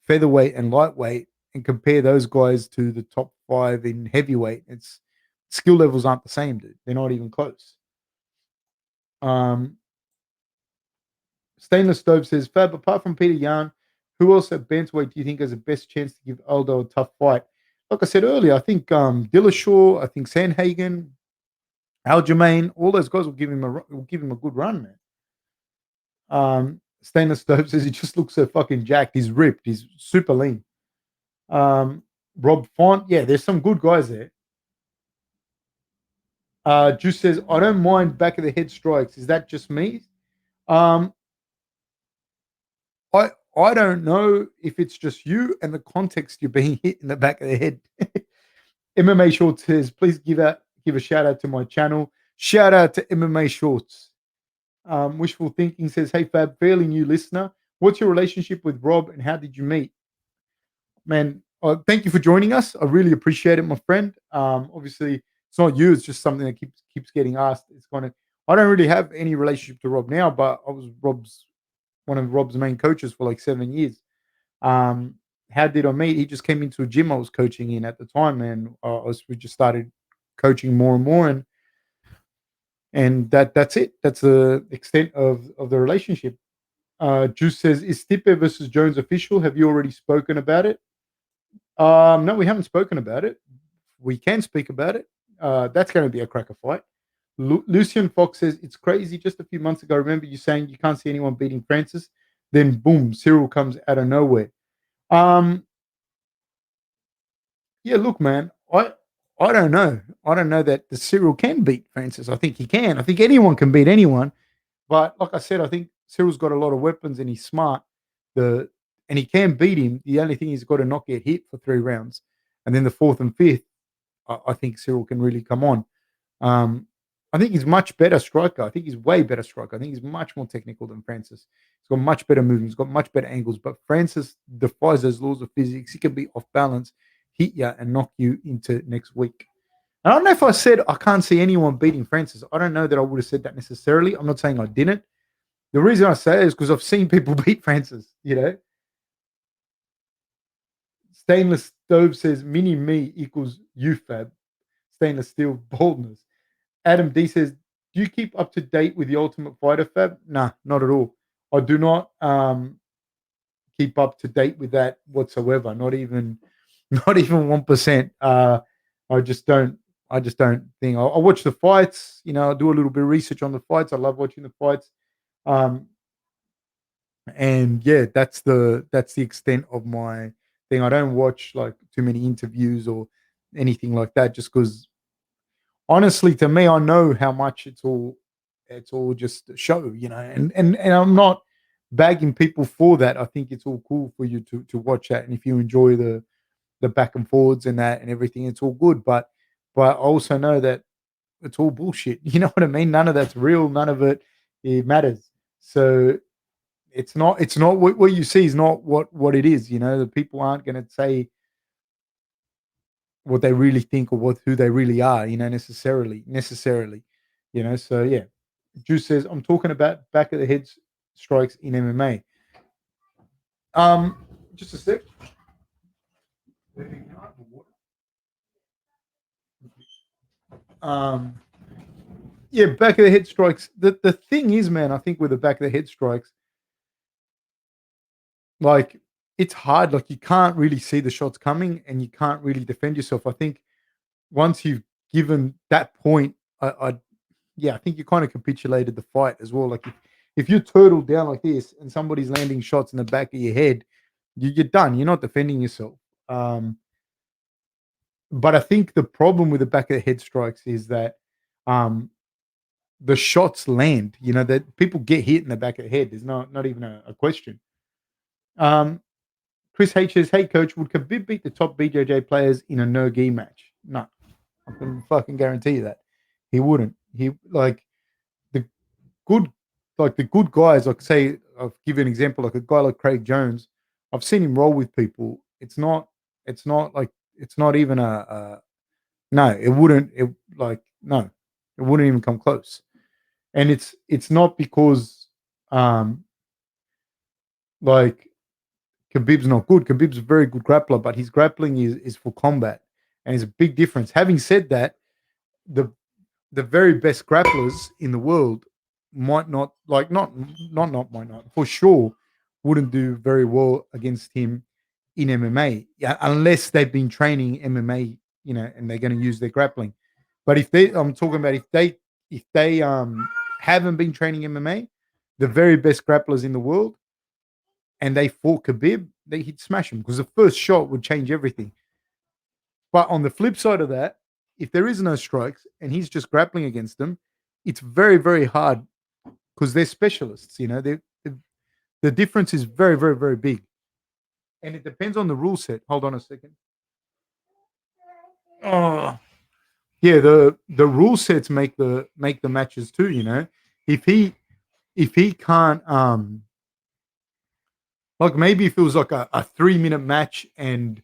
featherweight and lightweight, and compare those guys to the top five in heavyweight. It's skill levels aren't the same, dude. They're not even close. Um, Stainless Stove says, Fab, apart from Peter Yan, who else at bantamweight do you think has the best chance to give Aldo a tough fight? Like I said earlier, I think Dillashaw, I think Sandhagen, Aljamain, all those guys will give him a good run, man. Stainless Stove says he just looks so fucking jacked. He's ripped. He's super lean. Rob Font, yeah, there's some good guys there. Juice says, I don't mind back of the head strikes. Is that just me? Um, I don't know if it's just you and the context you're being hit in the back of the head. MMA Shorts says, please give a shout out to my channel. Shout out to MMA Shorts. Wishful Thinking says, hey Fab, fairly new listener. What's your relationship with Rob and how did you meet? Man, thank you for joining us. I really appreciate it, my friend. Obviously, it's not you. It's just something that keeps getting asked. I don't really have any relationship to Rob now, but I was one of Rob's main coaches for like 7 years. How did I meet? He just came into a gym I was coaching in at the time, and we just started coaching more and more, and that's it. That's the extent of the relationship. Juice says, "Is Stipe versus Jones official? Have you already spoken about it?" No, we haven't spoken about it. We can speak about it. That's going to be a cracker fight. Lucian Fox says it's crazy. Just a few months ago, I remember you saying you can't see anyone beating Francis. Then boom, Cyril comes out of nowhere. Um, yeah, look, man, I don't know. I don't know that the Cyril can beat Francis. I think he can. I think anyone can beat anyone. But like I said, I think Cyril's got a lot of weapons and he's smart. And he can beat him. The only thing he's got to not get hit for 3 rounds, and then the fourth and fifth, I think Cyril can really come on. Um, I think he's much better striker. I think he's way better striker. I think he's much more technical than Francis. He's got much better movement. He's got much better angles. But Francis defies those laws of physics. He can be off balance, hit you, and knock you into next week. I don't know if I said I can't see anyone beating Francis. I don't know that I would have said that necessarily. I'm not saying I didn't. The reason I say it is because I've seen people beat Francis. Stainless Stove says mini me equals UFAB. Stainless steel boldness. Adam D says, do you keep up to date with the Ultimate Fighter, Fab? Nah, not at all. I do not keep up to date with that whatsoever. Not even 1%. I just don't. I just don't think. I watch the fights. I do a little bit of research on the fights. I love watching the fights. Um, and yeah, that's the extent of my thing. I don't watch like too many interviews or anything like that, just because honestly, to me, I know how much it's all just a show, and I'm not bagging people for that. I think it's all cool for you to watch that, and if you enjoy the back and forwards and that and everything, it's all good. But I also know that it's all bullshit. You know what I mean? None of that's real. None of it matters. So it's not what you see is not what it is. The people aren't going to say what they really think or who they really are, necessarily. So yeah. Juice says, I'm talking about back of the head strikes in MMA. Just a sec. Um, yeah, back of the head strikes. The thing is, man, I think with the back of the head strikes, like it's hard. Like you can't really see the shots coming and you can't really defend yourself. I think once you've given that point, I think you kind of capitulated the fight as well. Like if you turtle down like this and somebody's landing shots in the back of your head, you're done. You're not defending yourself. Um, but I think the problem with the back of the head strikes is that um, the shots land. You know that people get hit in the back of the head. There's not even a question. Um, Chris H says, "Hey coach, would Khabib beat the top BJJ players in a no gi match?" No, I can fucking guarantee you that he wouldn't. He like the good the good guys, like say I'll give you an example, like a guy like Craig Jones. I've seen him roll with people. It's not even a no, it wouldn't it like no, it wouldn't even come close. And it's not because um like Khabib's not good. Khabib's a very good grappler, but his grappling is for combat and it's a big difference. Having said that, the the very best grapplers in the world might not like not might not for sure wouldn't do very well against him in MMA, yeah, unless they've been training MMA, you know, and they're going to use their grappling. But I'm talking about if they haven't been training MMA, the very best grapplers in the world, and they fought Khabib, he'd smash him because the first shot would change everything. But on the flip side of that, if there is no strikes and he's just grappling against them, it's very, very hard because they're specialists. You know, the difference is very, very, very big, and it depends on the rule set. Hold on a second. Oh, yeah, the rule sets make the matches too. You know, if he if he can't like maybe if it was like a 3 minute match and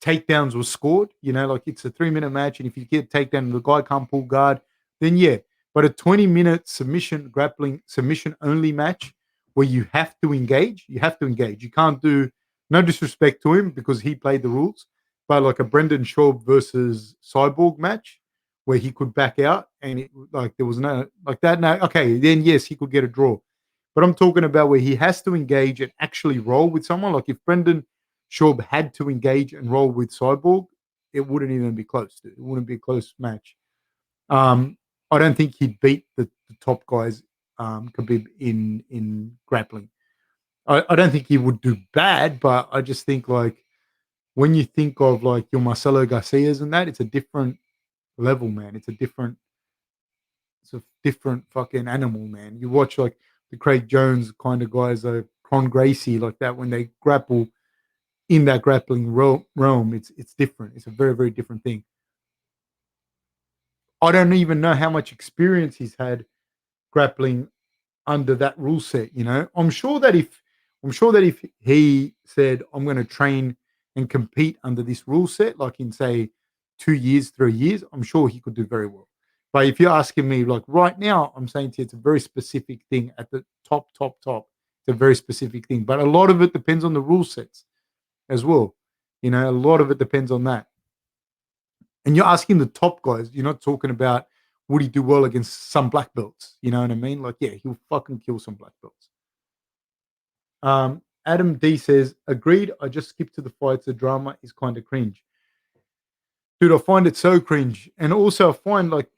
takedowns were scored, you know, like it's a 3 minute match, and if you get takedown and the guy can't pull guard, then yeah. But a 20-minute submission only match where you have to engage, you have to engage. You can't do no disrespect to him because he played the rules, but like a Brendan Schaub versus Cyborg match where he could back out and like there was no like that. No, okay, then yes, he could get a draw. But I'm talking about where he has to engage and actually roll with someone. Like if Brendan Schaub had to engage and roll with Cyborg, it wouldn't even be close. It wouldn't be a close match. Um, I don't think he'd beat the top guys, Khabib in grappling. I don't think he would do bad, but I just think like when you think of like your Marcelo Garcias and that, it's a different level, man. It's a different fucking animal, man. You watch like the Craig Jones kind of guys, like Con Gracie, like that when they grapple in that grappling realm, it's different. It's a very, very different thing. I don't even know how much experience he's had grappling under that rule set. You know, I'm sure that if he said I'm going to train and compete under this rule set, like in say 2 years, 3 years, I'm sure he could do very well. But if you're asking me, like right now, I'm saying to you, it's a very specific thing at the top. It's a very specific thing, but a lot of it depends on the rule sets as well. You know, a lot of it depends on that. And you're asking the top guys. You're not talking about would he do well against some black belts. You know what I mean? Like, yeah, he'll fucking kill some black belts. Adam D says, agreed. I just skipped to the fights. The drama is kind of cringe. Dude, I find it so cringe. And also, I find like,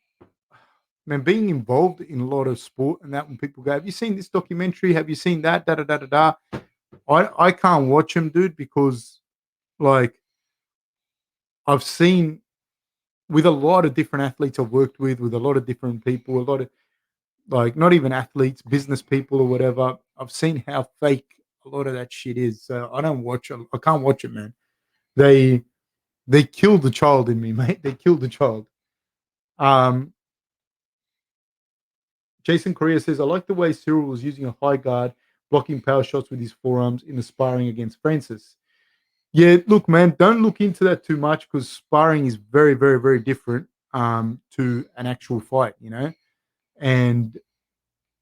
man, being involved in a lot of sport and that when people go, have you seen this documentary? Have you seen that? Da da da da da. I can't watch them, dude, because like I've seen with a lot of different athletes I've worked with a lot of different people, a lot of like not even athletes, business people or whatever. I've seen how fake a lot of that shit is. So I don't watch it. I can't watch it, man. They they killed the child in me, mate. They killed the child. Um, Jason Correa says, I like the way Cyril was using a high guard, blocking power shots with his forearms in the sparring against Francis. Yeah, look, man, don't look into that too much because sparring is very, very, very different to an actual fight, you know? And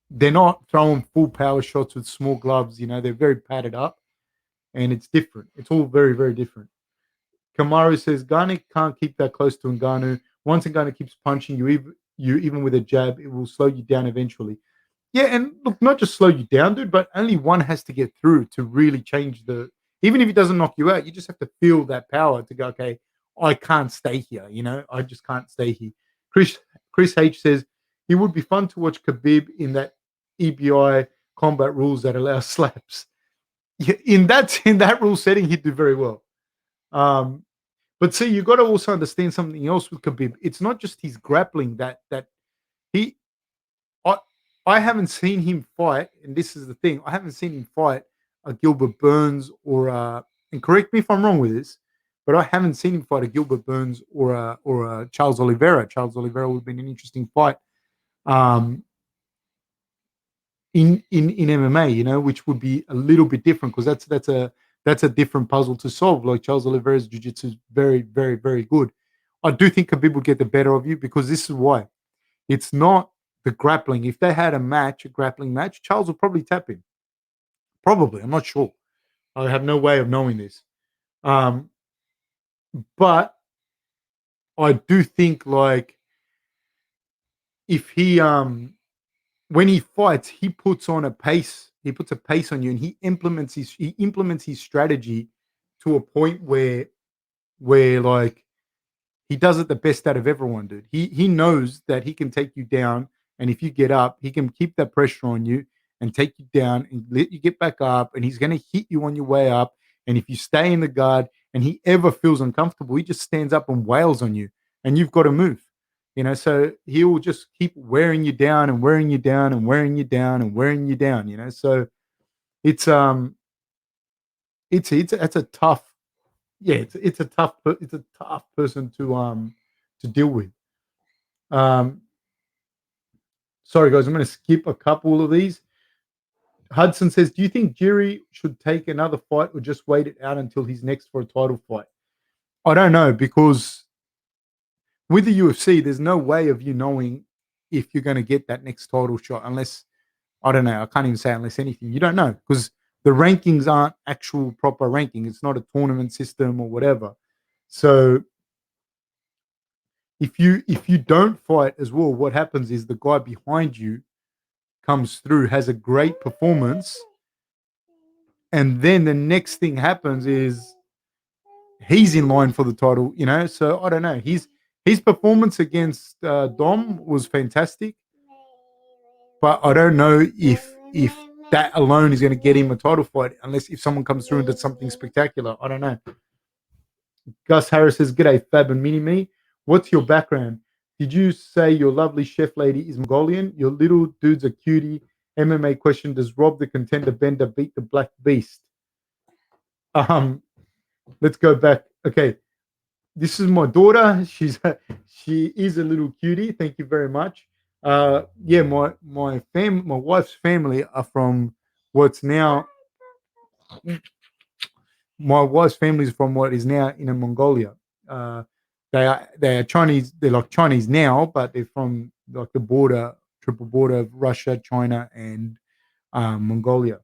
they're not throwing full power shots with small gloves, you know, they're very padded up and it's different. It's all very, very different. Kamaru says, Garnick can't keep that close to Ngannou. Once Ngannou keeps punching you even with a jab, it will slow you down eventually. Yeah, and look, not just slow you down, dude, but only one has to get through to really change the. Even if he doesn't knock you out, you just have to feel that power to go, okay, I can't stay here. I just can't stay here. Chris Chris H says it would be fun to watch Khabib in that EBI combat rules that allow slaps. Yeah, in that rule setting, he'd do very well. Um, but see, you got to also understand something else with Khabib. It's not just his grappling that he. I I haven't seen him fight, and this is the thing. I haven't seen him fight a Gilbert Burns or and correct me if I'm wrong with this, but I haven't seen him fight a Gilbert Burns or a Charles Oliveira. Charles Oliveira would have been an interesting fight. Um, in MMA, which would be a little bit different because that's a different puzzle to solve. Like Charles Oliveira's jiu-jitsu is very, very, very good. I do think Khabib will get the better of you because this is why. It's not the grappling. If they had a grappling match, Charles will probably tap him. Probably. I'm not sure. I have no way of knowing this. Um, but I do think like if he when he fights, he puts on a pace. He puts a pace on you, and he implements his strategy to a point where like he does it the best out of everyone, dude. He knows that he can take you down, and if you get up, he can keep that pressure on you and take you down and let you get back up, and he's going to hit you on your way up. And if you stay in the guard and he ever feels uncomfortable, he just stands up and wails on you, and you've got to move. So he will just keep wearing you down and wearing you down and wearing you down and wearing you down. So it's it's a tough, yeah, it's a tough person to deal with. Um, sorry guys, I'm going to skip a couple of these. Hudson says, "Do you think Jiri should take another fight or just wait it out until he's next for a title fight?" I don't know because with the UFC, there's no way of you knowing if you're going to get that next title shot unless I don't know. I can't even say unless anything. You don't know because the rankings aren't actual proper ranking. It's not a tournament system or whatever. So if you don't fight as well, what happens is the guy behind you comes through, has a great performance, and then the next thing happens is he's in line for the title. So I don't know. His performance against Dom was fantastic, but I don't know if that alone is going to get him a title fight unless if someone comes through and does something spectacular. I don't know. Gus Harris says, "G'day, Fab and Mini Me. What's your background? Did you say your lovely chef lady is Mongolian? Your little dude's a cutie. MMA question: Does Rob the Contender Bender beat the Black Beast?" Um, let's go back. Okay, this is my daughter. She is a little cutie. Thank you very much. Yeah, my wife's family are from what's now my wife's family is from what is now in Mongolia. Uh, they are Chinese. They're like Chinese now, but they're from like the triple border of Russia, China, and Mongolia.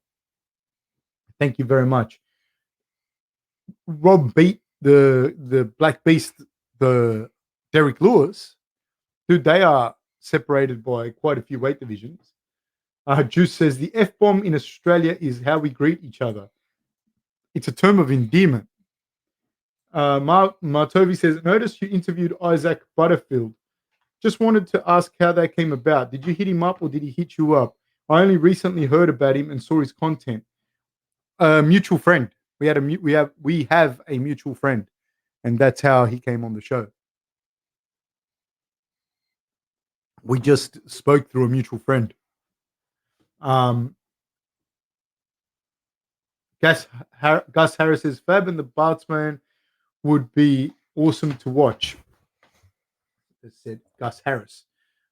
Thank you very much. Rob beat the Black Beast, the Derek Lewis. Dude, they are separated by quite a few weight divisions. Juice says the F bomb in Australia is how we greet each other. It's a term of endearment. Martovi says, "Notice you interviewed Isaac Butterfield. Just wanted to ask how that came about. Did you hit him up or did he hit you up? I only recently heard about him and saw his content. A mutual friend. We have a mutual friend, and that's how he came on the show. We just spoke through a mutual friend. Um, Gus Harris says Fab and the Bartsman would be awesome to watch. That said Gus Harris.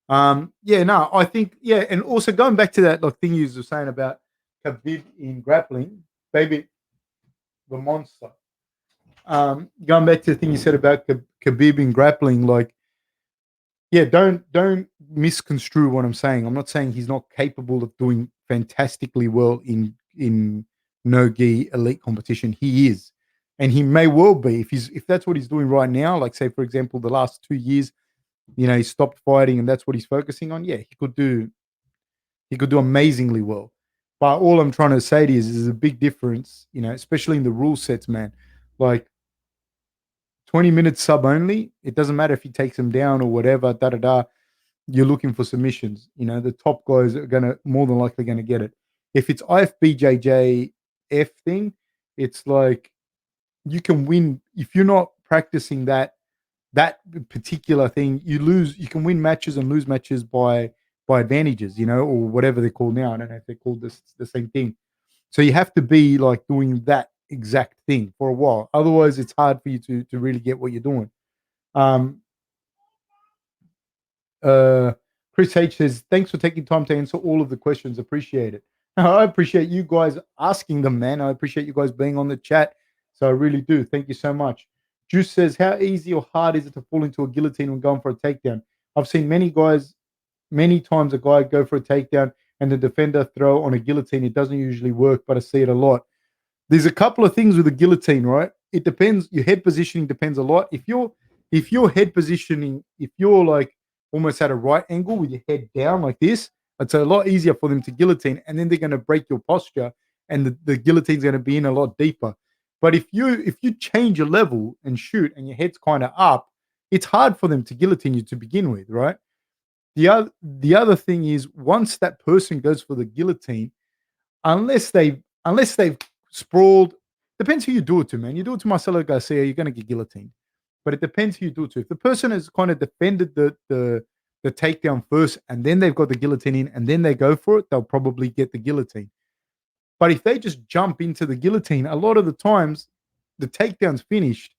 Yeah, no, I think and also going back to that thing you were saying about Khabib in grappling, baby, the monster. Going back to the thing you said about Khabib in grappling, don't misconstrue what I'm saying. I'm not saying he's not capable of doing fantastically well in no gi elite competition. He is, and he may well be if that's what he's doing right now. Like say for example, the last 2 years, he stopped fighting and that's what he's focusing on. Yeah, he could do amazingly well. But all I'm trying to say to you is there's a big difference, especially in the rule sets, man. Like 20 minutes sub only. It doesn't matter if he takes him down or whatever, da da da. You're looking for submissions. You know, the top guys are gonna more than likely gonna get it. If it's IFBJJF thing, it's like you can win if you're not practicing that particular thing. You can win matches and lose matches by advantages, you know, or whatever they're called now. I don't know if they're called the same thing. So you have to be like doing that exact thing for a while. Otherwise, it's hard for you to really get what you're doing. Um, Chris H says, thanks for taking time to answer all of the questions. Appreciate it. I appreciate you guys asking them, man. I appreciate you guys being on the chat. So I really do. Thank you so much. Juice says, how easy or hard is it to fall into a guillotine when going for a takedown? I've seen many times a guy go for a takedown and the defender throw on a guillotine. It doesn't usually work, but I see it a lot. There's a couple of things with the guillotine, right? It depends. Your head positioning depends a lot. If your head positioning, if you're like almost at a right angle with your head down like this, it's a lot easier for them to guillotine, and then they're going to break your posture, and the guillotine's going to be in a lot deeper. But if you change your level and shoot, and your head's kind of up, it's hard for them to guillotine you to begin with, right? The other thing is once that person goes for the guillotine, unless they've sprawled, depends who you do it to, man. You do it to Marcelo Garcia, you're gonna get guillotined. But it depends who you do it to. If the person has kind of defended the takedown first and then they've got the guillotine in and then they go for it, they'll probably get the guillotine. But if they just jump into the guillotine, a lot of the times the takedown's finished.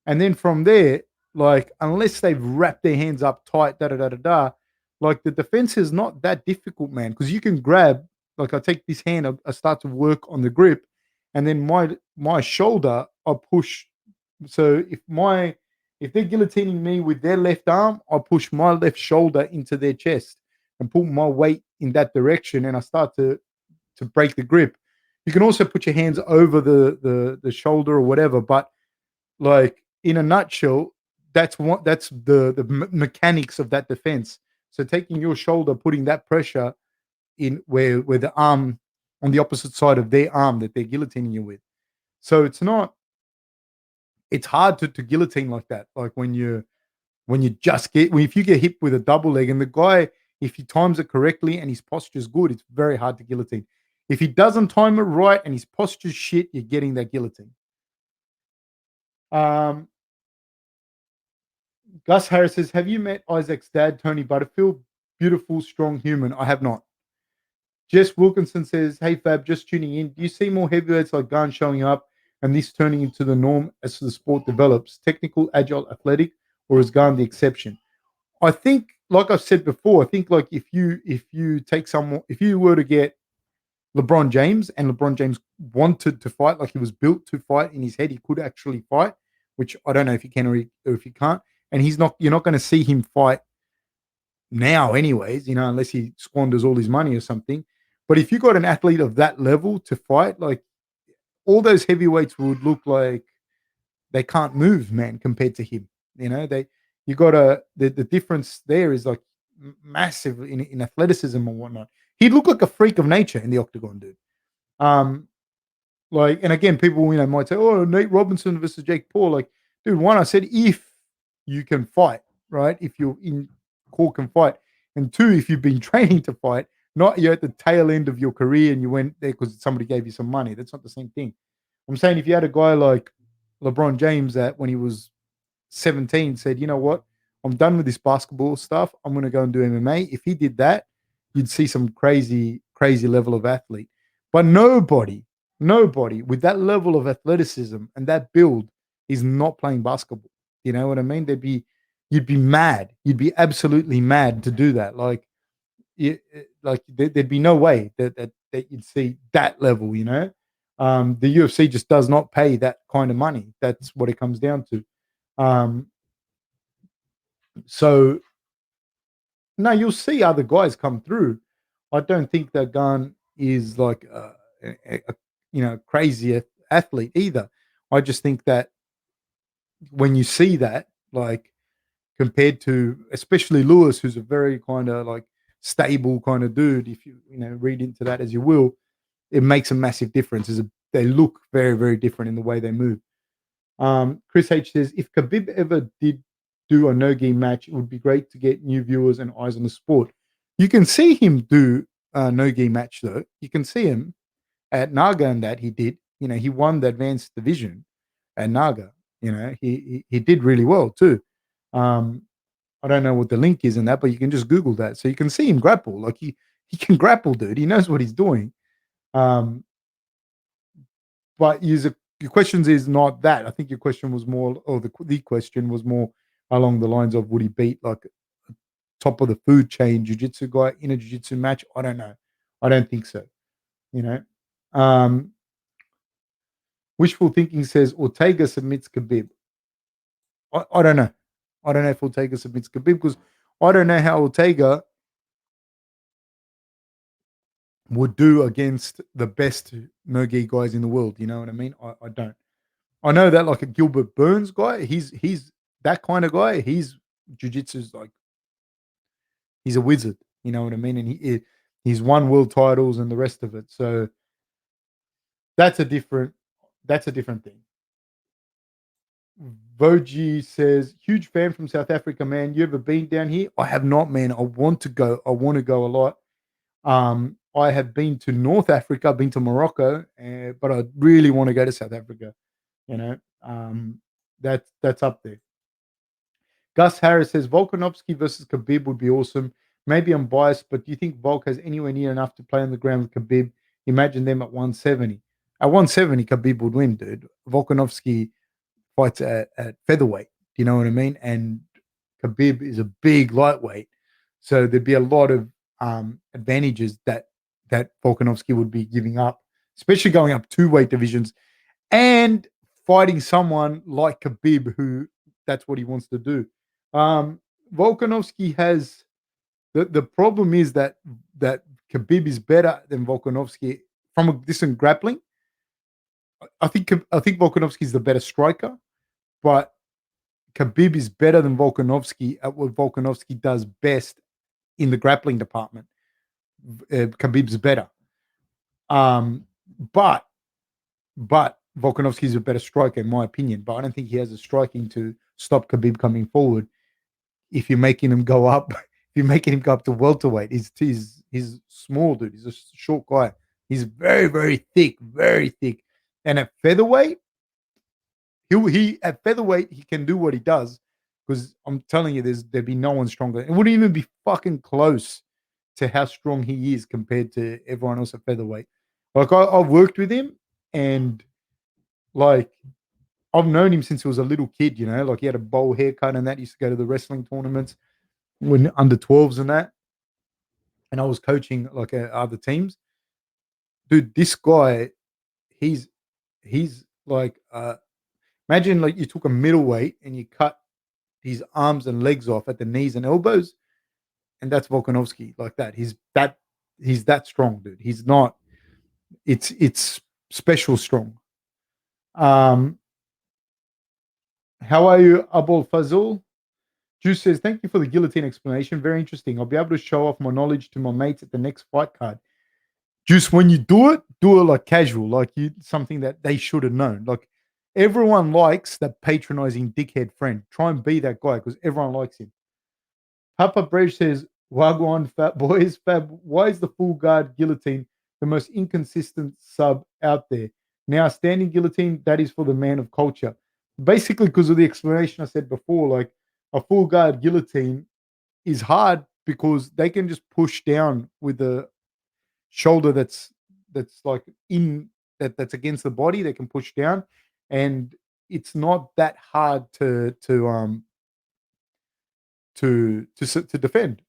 And then from there, like, unless they've wrapped their hands up tight, da da da da da, like the defense is not that difficult, man. Because you can grab, like, I take this hand, I start to work on the grip, and then my shoulder, I push. So if they're guillotining me with their left arm, I push my left shoulder into their chest and put my weight in that direction, and I start to break the grip. You can also put your hands over the shoulder or whatever, but like in a nutshell, that's the mechanics of that defense. So taking your shoulder, putting that pressure in where the arm on the opposite side of their arm that they're guillotining you with. So it's hard to guillotine like that. Like when you just get if you get hit with a double leg and the guy, if he times it correctly and his posture's good, it's very hard to guillotine. If he doesn't time it right and his posture's shit, you're getting that guillotine. Um, Gus Harris says, have you met Isaac's dad, Tony Butterfield? Beautiful, strong human. I have not. Jess Wilkinson says, hey Fab, just tuning in. Do you see more heavyweights like Garn showing up and this turning into the norm as the sport develops? Technical, agile, athletic, or is Garn the exception? I think, like I've said before, I think like if you take someone, if you were to get LeBron James and LeBron James wanted to fight, like he was built to fight in his head, he could actually fight, which I don't know if he can or if he can't. And you're not going to see him fight now, anyways, you know, unless he squanders all his money or something. But if you got an athlete of that level to fight, like all those heavyweights would look like they can't move, man, compared to him. You know, the difference there is like massive in athleticism and whatnot. He'd look like a freak of nature in the octagon, dude. Um, like, and again, people might say, "Oh, Nate Robinson versus Jake Paul." Like, dude, one, I said if you can fight, right? If you're in core can fight, and two, if you've been training to fight, not you're at the tail end of your career and you went there because somebody gave you some money. That's not the same thing. I'm saying if you had a guy like LeBron James that when he was 17 said, you know what, I'm done with this basketball stuff. I'm going to go and do MMA. If he did that, you'd see some crazy, crazy level of athlete. But nobody with that level of athleticism and that build is not playing basketball. You know what I mean? You'd be mad. You'd be absolutely mad to do that. Like, there'd be no way that you'd see that level. You know, the UFC just does not pay that kind of money. That's what it comes down to. So no, you'll see other guys come through. I don't think that Gunn is like crazy athlete either. I just think that when you see that, like compared to especially Lewis, who's a very kind of like stable kind of dude, if you read into that as you will, it makes a massive difference. They look very, very different in the way they move. Chris H says, if Khabib ever did do a no-gi match, it would be great to get new viewers and eyes on the sport. You can see him do a no-gi match, though. You can see him at Naga and that he did. He won the advanced division at Naga. He did really well too. Um, I don't know what the link is in that, but you can just Google that. So you can see him grapple. Like he can grapple, dude. He knows what he's doing. Um, but your questions is not that. I think your question was more, or the question was more along the lines of would he beat like a top of the food chain jiu-jitsu guy in a jiu-jitsu match? I don't know. I don't think so. You know. Um, Wishful thinking says Ortega submits Khabib. I don't know. I don't know if Ortega submits Khabib because I don't know how Ortega would do against the best no-gi guys in the world. You know what I mean? I don't. I know that like a Gilbert Burns guy, he's that kind of guy. Jiu-jitsu's like he's a wizard. You know what I mean? And he's won world titles and the rest of it. So that's a different thing. Voji says, huge fan from South Africa, man. You ever been down here? I have not, man. I want to go. I want to go a lot. I have been to North Africa, been to Morocco, but I really want to go to South Africa. You know, that's up there. Gus Harris says Volkanovski versus Khabib would be awesome. Maybe I'm biased, but do you think Volk has anywhere near enough to play on the ground with Khabib? Imagine them at 170. At 170, Khabib would win, dude. Volkanovski fights at featherweight. Do you know what I mean? And Khabib is a big lightweight, so there'd be a lot of advantages that Volkanovski would be giving up, especially going up two weight divisions and fighting someone like Khabib, who that's what he wants to do. Volkanovski has the problem is that Khabib is better than Volkanovski from a distant grappling. I think Volkanovski is the better striker, but Khabib is better than Volkanovski at what Volkanovski does best in the grappling department. Khabib's better, but Volkanovski is a better striker in my opinion. But I don't think he has the striking to stop Khabib coming forward. If you're making him go up, if you're making him go up to welterweight, he's small, dude. He's a short guy. He's very, very thick, and at featherweight, he at featherweight he can do what he does because I'm telling you, there'd be no one stronger. It wouldn't even be fucking close to how strong he is compared to everyone else at featherweight. Like I've worked with him, and like I've known him since he was a little kid. You know, like he had a bowl haircut and that. He used to go to the wrestling tournaments when under 12s and that. And I was coaching like other teams. Dude, this guy, he's like imagine like you took a middleweight and you cut his arms and legs off at the knees and elbows, and that's Volkanovski like that. He's that strong, dude. He's not. It's special strong. How are you, Abul Fazul? Juice says, thank you for the guillotine explanation. Very interesting. I'll be able to show off my knowledge to my mates at the next fight card. Juice, when you do it like casual, like something that they should have known. Like everyone likes that patronizing dickhead friend. Try and be that guy because everyone likes him. Papa Brev says, Wagwan fat boys, Fab, why is the full guard guillotine the most inconsistent sub out there? Now, standing guillotine, that is for the man of culture. Basically, because of the explanation I said before, like a full guard guillotine is hard because they can just push down with the shoulder that's like that's against the body. They can push down, and it's not that hard to defend.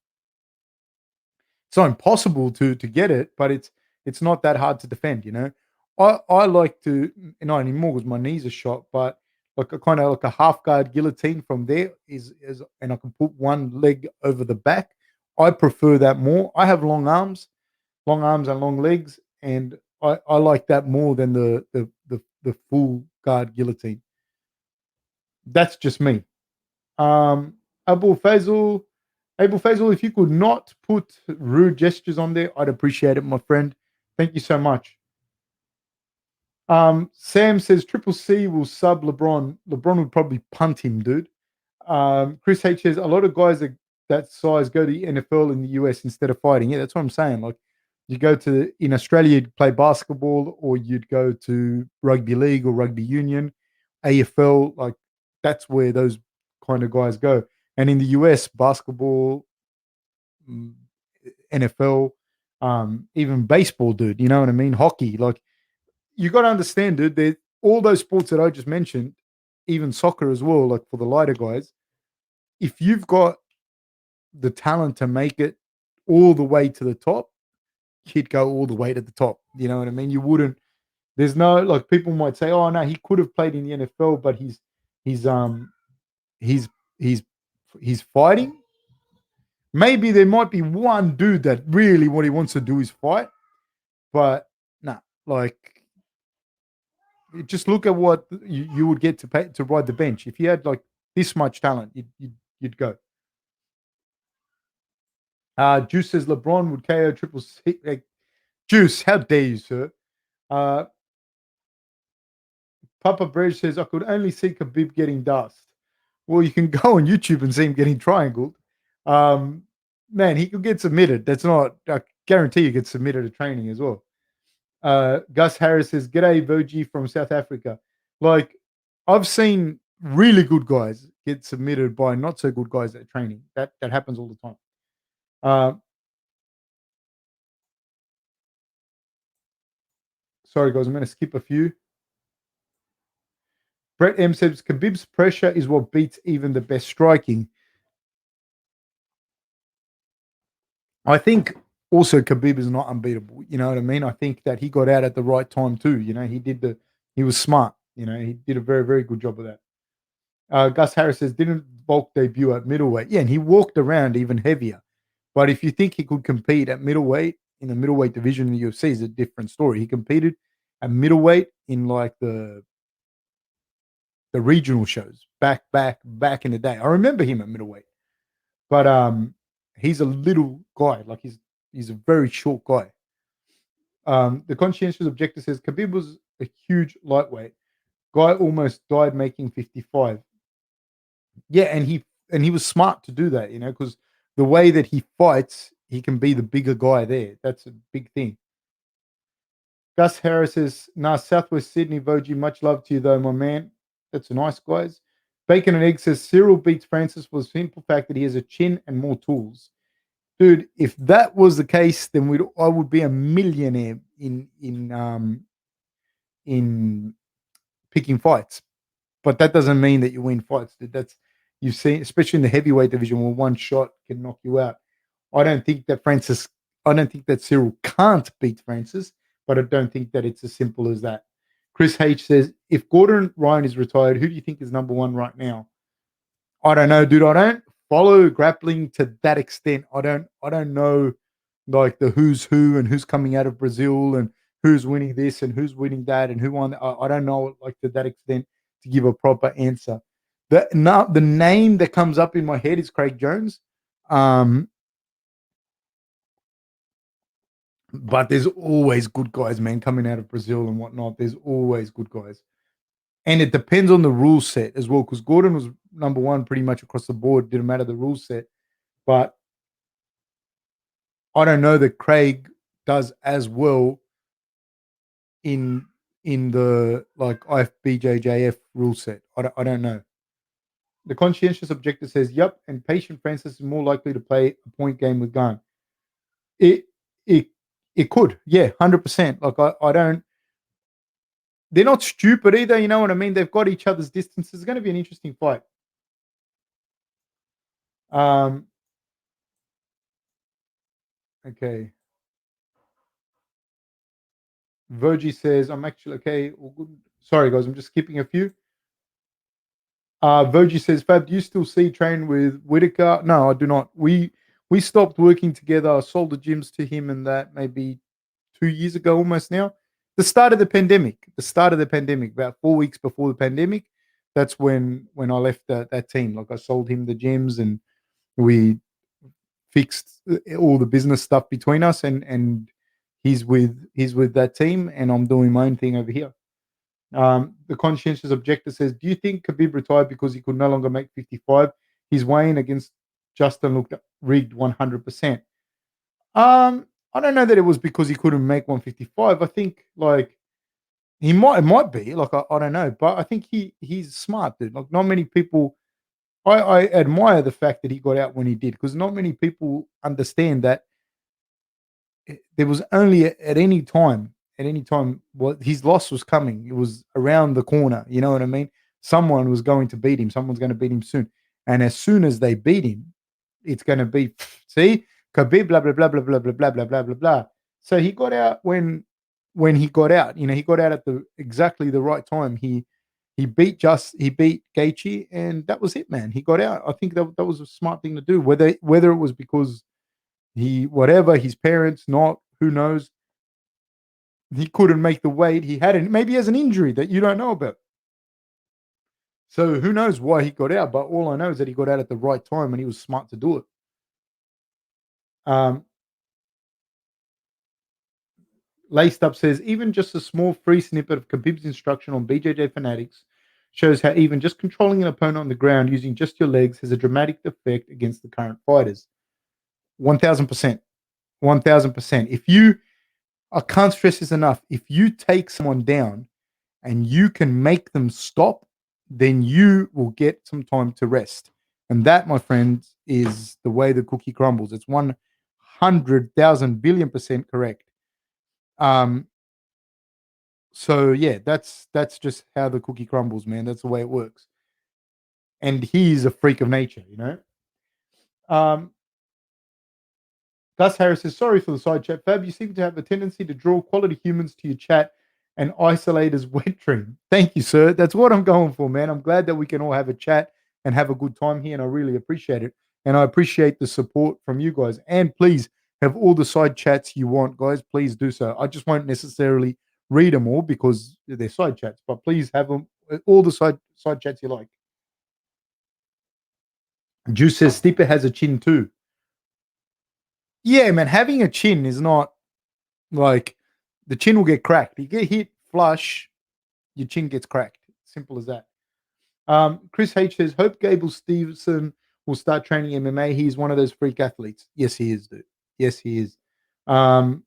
It's not impossible to get it, but it's not that hard to defend. You know, I like to not anymore because my knees are shot, but like a kind of like a half guard guillotine from there is and I can put one leg over the back. I prefer that more. I have long arms and long legs, and I like that more than the full guard guillotine. That's just me. Abul Fazul, if you could not put rude gestures on there, I'd appreciate it, my friend. Thank you so much. Sam says Triple C will sub LeBron. LeBron would probably punt him, dude. Chris H says a lot of guys that size go to the NFL in the US instead of fighting. Yeah, that's what I'm saying. Like you go to in Australia, you'd play basketball, or you'd go to rugby league or rugby union, AFL. Like that's where those kind of guys go. And in the US, basketball, mm, NFL, even baseball, dude. You know what I mean? Hockey. Like you got to understand, dude. All those sports that I just mentioned, even soccer as well. Like for the lighter guys, if you've got the talent to make it all the way to the top, he'd go all the way to the top. You know what I mean? You wouldn't. There's no like people might say, oh no, he could have played in the NFL, but he's he's he's he's fighting. Maybe there might be one dude that really what he wants to do is fight, but nah, like just look at what you would get to pay to ride the bench if you had like this much talent. You'd go. Juice says LeBron would KO Triple C. Juice, how dare you, sir? Uh, Papa Bridge says I could only see Khabib getting dust. Well, you can go on YouTube and see him getting triangled. Um, Man, he could get submitted. That's not. I guarantee you get submitted at training as well. Gus Harris says, "G'day, Voji from South Africa." Like, I've seen really good guys get submitted by not so good guys at training. That happens all the time. Uh, Sorry, guys, I'm going to skip a few. Brett M says Khabib's pressure is what beats even the best striking. I think also Khabib is not unbeatable. You know what I mean? I think that he got out at the right time too. You know, he was smart. You know, he did a very, very good job of that. Gus Harris says, didn't Volk debut at middleweight? Yeah, and he walked around even heavier. But if you think he could compete at middleweight in the middleweight division in the UFC, is a different story. He competed at middleweight in like the regional shows back in the day. I remember him at middleweight, but he's a little guy. Like he's a very short guy. The conscientious objector says Khabib was a huge lightweight. Guy almost died making 55. Yeah, and he was smart to do that, you know, because the way that he fights, he can be the bigger guy there. That's a big thing. Gus Harris says, nah, Southwest Sydney, Voji, much love to you though, my man. That's nice, guys. Bacon and Egg says Cyril beats Francis for the simple fact that he has a chin and more tools. Dude, if that was the case, then I would be a millionaire in picking fights. But that doesn't mean that you win fights. Dude. That's you've seen, especially in the heavyweight division, where one shot can knock you out. I don't think that Cyril can't beat Francis, but I don't think that it's as simple as that. Chris H says, if Gordon Ryan is retired, who do you think is number one right now? I don't know, dude. I don't follow grappling to that extent. I don't know like the who's who and who's coming out of Brazil and who's winning this and who's winning that and who won. I don't know like to that extent to give a proper answer. The name that comes up in my head is Craig Jones. But there's always good guys, man, coming out of Brazil and whatnot. There's always good guys. And it depends on the rule set as well, because Gordon was number one pretty much across the board. Didn't matter the rule set. But I don't know that Craig does as well in the like IFBJJF rule set. I don't know. The conscientious objector says, "Yep," and patient Francis is more likely to play a point game with Gunn. It it it could, yeah, 100%. Like I don't. They're not stupid either. You know what I mean? They've got each other's distances. It's going to be an interesting fight. Okay. Virgie says, I'm actually okay. Sorry, guys, I'm just skipping a few. Virgie says, Fab, do you still see train with Whitaker? No, I do not. We stopped working together. I sold the gyms to him and that maybe 2 years ago almost now. The start of the pandemic, about 4 weeks before the pandemic, that's when I left that team. Like I sold him the gyms and we fixed all the business stuff between us and he's with that team and I'm doing my own thing over here. The conscientious objector says, "Do you think Khabib retired because he could no longer make 55? His weigh-in against Justin looked rigged 100%." I don't know that it was because he couldn't make 155. I think like it might be like I don't know, but I think he's smart, dude. Like not many people. I admire the fact that he got out when he did because not many people understand that there was only at any time, what his loss was coming. It was around the corner. You know what I mean? Someone was going to beat him. Someone's going to beat him soon. And as soon as they beat him, it's going to be see Khabib blah blah blah blah blah blah blah blah blah blah blah. So he got out when he got out. You know, he got out at the exactly the right time. He beat Gaethje, and that was it, man. He got out. I think that was a smart thing to do. Whether it was because he whatever his parents not who knows he couldn't make the weight he had maybe he has an injury that you don't know about, so who knows why he got out, but all I know is that he got out at the right time and he was smart to do it. um Laced Up says even just a small free snippet of Khabib's instruction on BJJ Fanatics shows how even just controlling an opponent on the ground using just your legs has a dramatic effect against the current fighters. 1000%. 1000%. If you I can't stress this enough. If you take someone down and you can make them stop, then you will get some time to rest. And that, my friends, is the way the cookie crumbles. It's 100,000 billion% correct. Um, so yeah, that's just how the cookie crumbles, man. That's the way it works. And he's a freak of nature, you know. Um, Gus Harris says, sorry for the side chat, Fab. You seem to have a tendency to draw quality humans to your chat and isolate as wet dream. Thank you, sir. That's what I'm going for, man. I'm glad that we can all have a chat and have a good time here, and I really appreciate it. And I appreciate the support from you guys. And please have all the side chats you want, guys. Please do so. I just won't necessarily read them all because they're side chats, but please have them all the side chats you like. Juice says Stipe has a chin too. Yeah, man, having a chin is not like the chin will get cracked. You get hit flush, your chin gets cracked. Simple as that. Chris H says, hope Gable Stevenson will start training MMA. He's one of those freak athletes. Yes, he is, dude. Yes, he is. And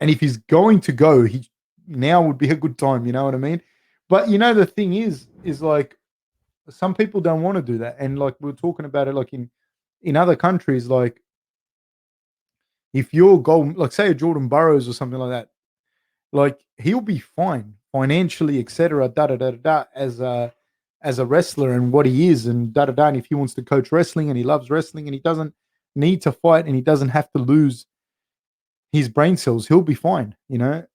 if he's going to go, he now would be a good time. You know what I mean? But you know, the thing is like some people don't want to do that. And like we are talking about it, like in other countries, like if you're gold, like say a Jordan Burroughs or something like that, like he'll be fine financially, etc. Da da da da da as a wrestler and what he is and da da da. And if he wants to coach wrestling and he loves wrestling and he doesn't need to fight and he doesn't have to lose his brain cells, he'll be fine. You know,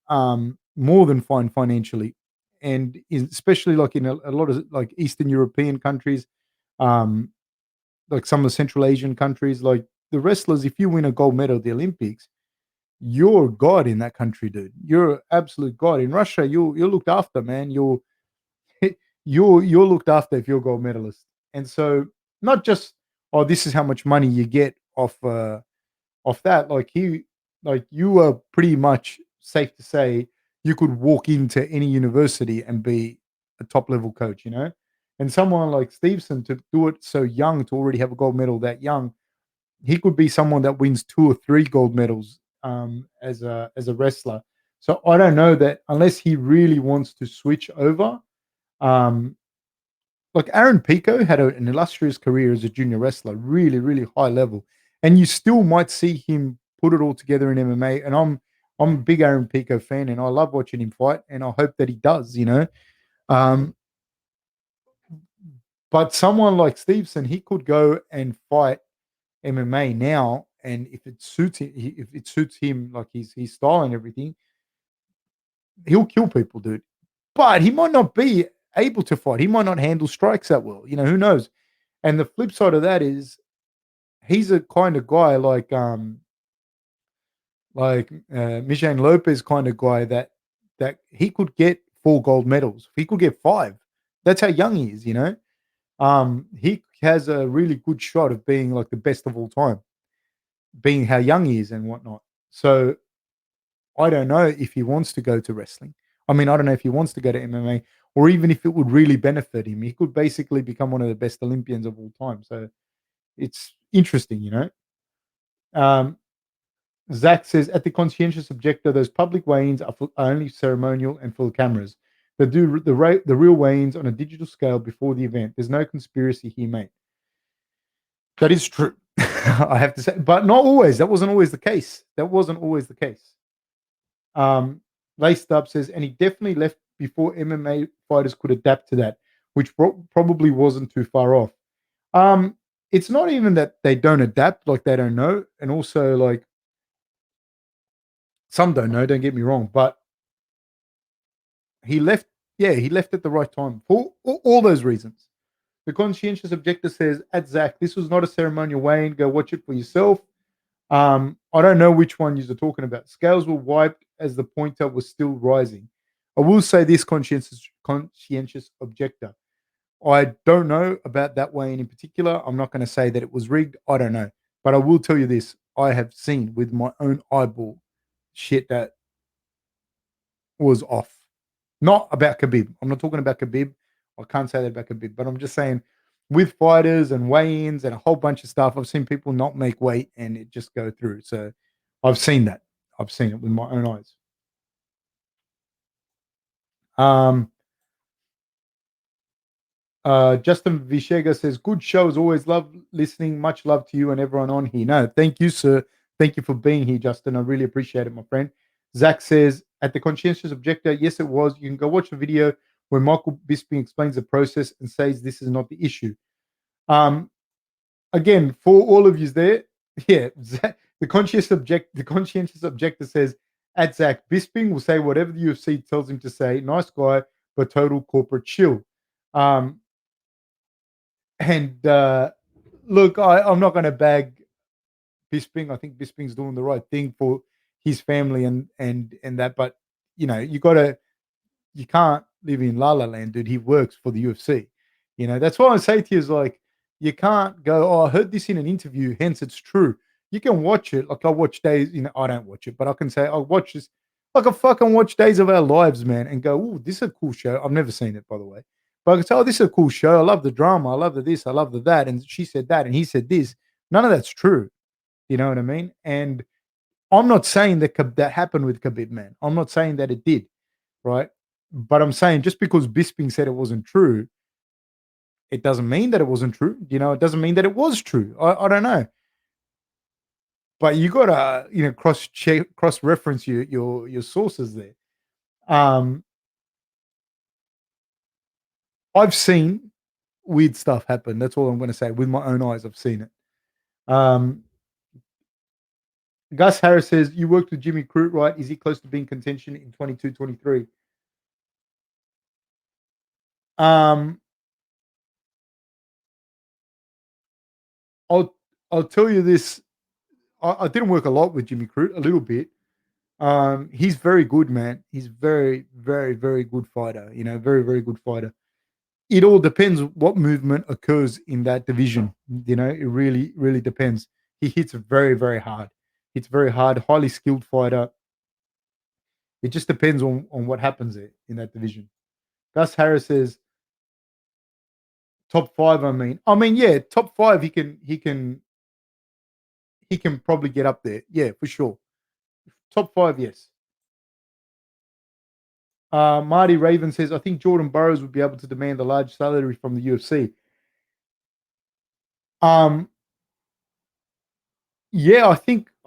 more than fine financially, and especially like in a lot of like Eastern European countries, um, like some of the Central Asian countries, like the wrestlers, if you win a gold medal at the Olympics, you're God in that country, dude. You're absolute God. In Russia, you're looked after, man. You're you're looked after if you're a gold medalist. And so not just this is how much money you get off that. Like you are pretty much safe to say you could walk into any university and be a top level coach, you know? And someone like Stevenson to do it so young, to already have a gold medal that young, he could be someone that wins 2 or 3 gold medals as a wrestler. So I don't know that unless he really wants to switch over. Um, like Aaron Pico had an illustrious career as a junior wrestler, really, really high level, and you still might see him put it all together in MMA. And I'm a big Aaron Pico fan, and I love watching him fight, and I hope that he does. You know, um, but someone like Stevenson, he could go and fight MMA now, and if it suits him, like his style and everything, he'll kill people, dude. But he might not be able to fight. He might not handle strikes that well. You know, who knows? And the flip side of that is he's a kind of guy like Mijan Lopez kind of guy that he could get 4 gold medals. He could get 5. That's how young he is. You know, he has a really good shot of being like the best of all time, being how young he is and whatnot. So I don't know if he wants to go to wrestling. I mean, I don't know if he wants to go to MMA or even if it would really benefit him. He could basically become one of the best Olympians of all time. So it's interesting, you know. Um, Zach says, at the conscientious objector, those public weigh-ins are only ceremonial and full of cameras. They do the real weigh-ins on a digital scale before the event. There's no conspiracy here, mate. That is true. I have to say, but not always. That wasn't always the case. That wasn't always the case. Um, Laced Up says, and he definitely left before MMA fighters could adapt to that, which probably wasn't too far off. It's not even that they don't adapt, like they don't know, and also like some don't know. Don't get me wrong, but he left. Yeah, he left at the right time for all those reasons. The conscientious objector says, at Zach, this was not a ceremonial weigh-in. Go watch it for yourself. I don't know which one you're talking about. Scales were wiped as the pointer was still rising. I will say this, conscientious objector. I don't know about that weigh-in in particular. I'm not going to say that it was rigged. I don't know. But I will tell you this. I have seen with my own eyeball shit that was off. Not about Khabib. I'm not talking about Khabib. I can't say that about Khabib, but I'm just saying with fighters and weigh-ins and a whole bunch of stuff, I've seen people not make weight and it just go through. So I've seen that. I've seen it with my own eyes. Justin Vishega says, good show as always. Love listening. Much love to you and everyone on here. No, thank you, sir. Thank you for being here, Justin. I really appreciate it, my friend. Zach says, at the conscientious objector, yes, it was. You can go watch the video where Michael Bisping explains the process and says this is not the issue. Again, for all of you there, yeah, the conscientious objector says, at Zach, Bisping will say whatever the UFC tells him to say. Nice guy, but total corporate chill. And look, I'm not going to bag Bisping. I think Bisping's doing the right thing for his family and that. But you know, you can't live in La La Land, dude. He works for the UFC. You know, that's what I say to you is like, you can't go, oh, I heard this in an interview, hence it's true. You can watch it. Like I watch Days, you know, I don't watch it, but I can say I watch this. Like I fucking watch Days of Our Lives, man, and go, oh, this is a cool show. I've never seen it, by the way. But I can say, oh, this is a cool show. I love the drama. I love the this. I love the that. And she said that, and he said this. None of that's true. You know what I mean? And I'm not saying that that happened with Khabib, man. I'm not saying that it did, right? But I'm saying just because Bisping said it wasn't true, it doesn't mean that it wasn't true. You know, it doesn't mean that it was true. I don't know. But you gotta, you know, cross reference your sources there. I've seen weird stuff happen. That's all I'm gonna say. With my own eyes, I've seen it. Gus Harris says, you worked with Jimmy Crute, right? Is he close to being contention in 22, 23? I'll tell you this. I didn't work a lot with Jimmy Crute, a little bit. He's very good, man. He's very, very, very good fighter. You know, very, very good fighter. It all depends what movement occurs in that division. You know, it really, really depends. He hits very, very hard. Hits very hard, highly skilled fighter. It just depends on what happens there in that division. Gus Harris says top five. I mean, yeah, top five. He can probably get up there. Yeah, for sure. Top five, yes. Marty Raven says, I think Jordan Burroughs would be able to demand a large salary from the UFC. Yeah, I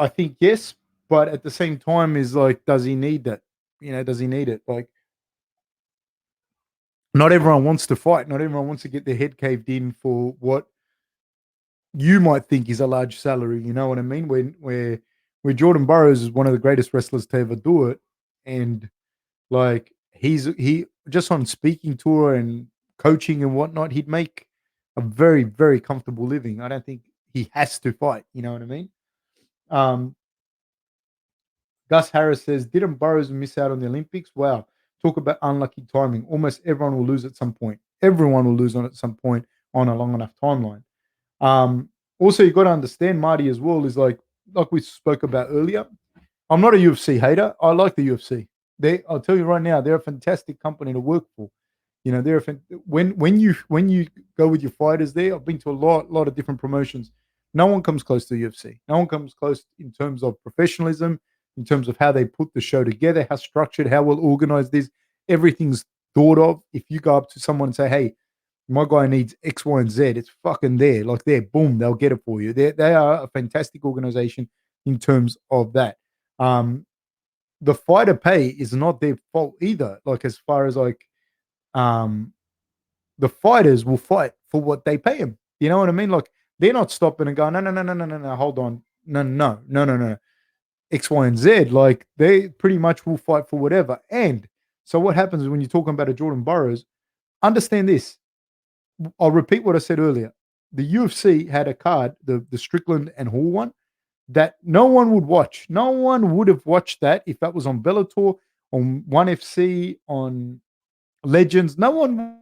think yes, but at the same time is like, does he need that? You know, does he need it? Like, not everyone wants to fight. Not everyone wants to get their head caved in for what you might think is a large salary. You know what I mean? Where Jordan Burroughs is one of the greatest wrestlers to ever do it, and like he just on speaking tour and coaching and whatnot, he'd make a very, very comfortable living. I don't think he has to fight. You know what I mean? Um, Gus Harris says, didn't Burroughs miss out on the Olympics? Wow. Talk about unlucky timing. Almost everyone will lose at some point. Everyone will lose on at some point on a long enough timeline. Also, you got to understand, Marty, as well, is like we spoke about earlier. I'm not a UFC hater. I like the UFC. I'll tell you right now, they're a fantastic company to work for. You know, when you go with your fighters there, I've been to a lot of different promotions. No one comes close to the UFC. No one comes close in terms of professionalism, in terms of how they put the show together, how structured, how well organized it is. Everything's thought of. If you go up to someone and say, "Hey, my guy needs X, Y, and Z," it's fucking there. Like there, boom, they'll get it for you. They are a fantastic organization in terms of that. Um, the fighter pay is not their fault either. Like as far as like um the fighters will fight for what they pay them. You know what I mean? Like they're not stopping and going, no, no, no, no, no, no, no, hold on, no, no, no, no, no, X, Y, and Z. Like they pretty much will fight for whatever. And so what happens when you're talking about a Jordan Burroughs? Understand this. I'll repeat what I said earlier. The UFC had a card, the Strickland and Hall one, that no one would watch. No one would have watched that if that was on Bellator, on ONE FC, on Legends. No one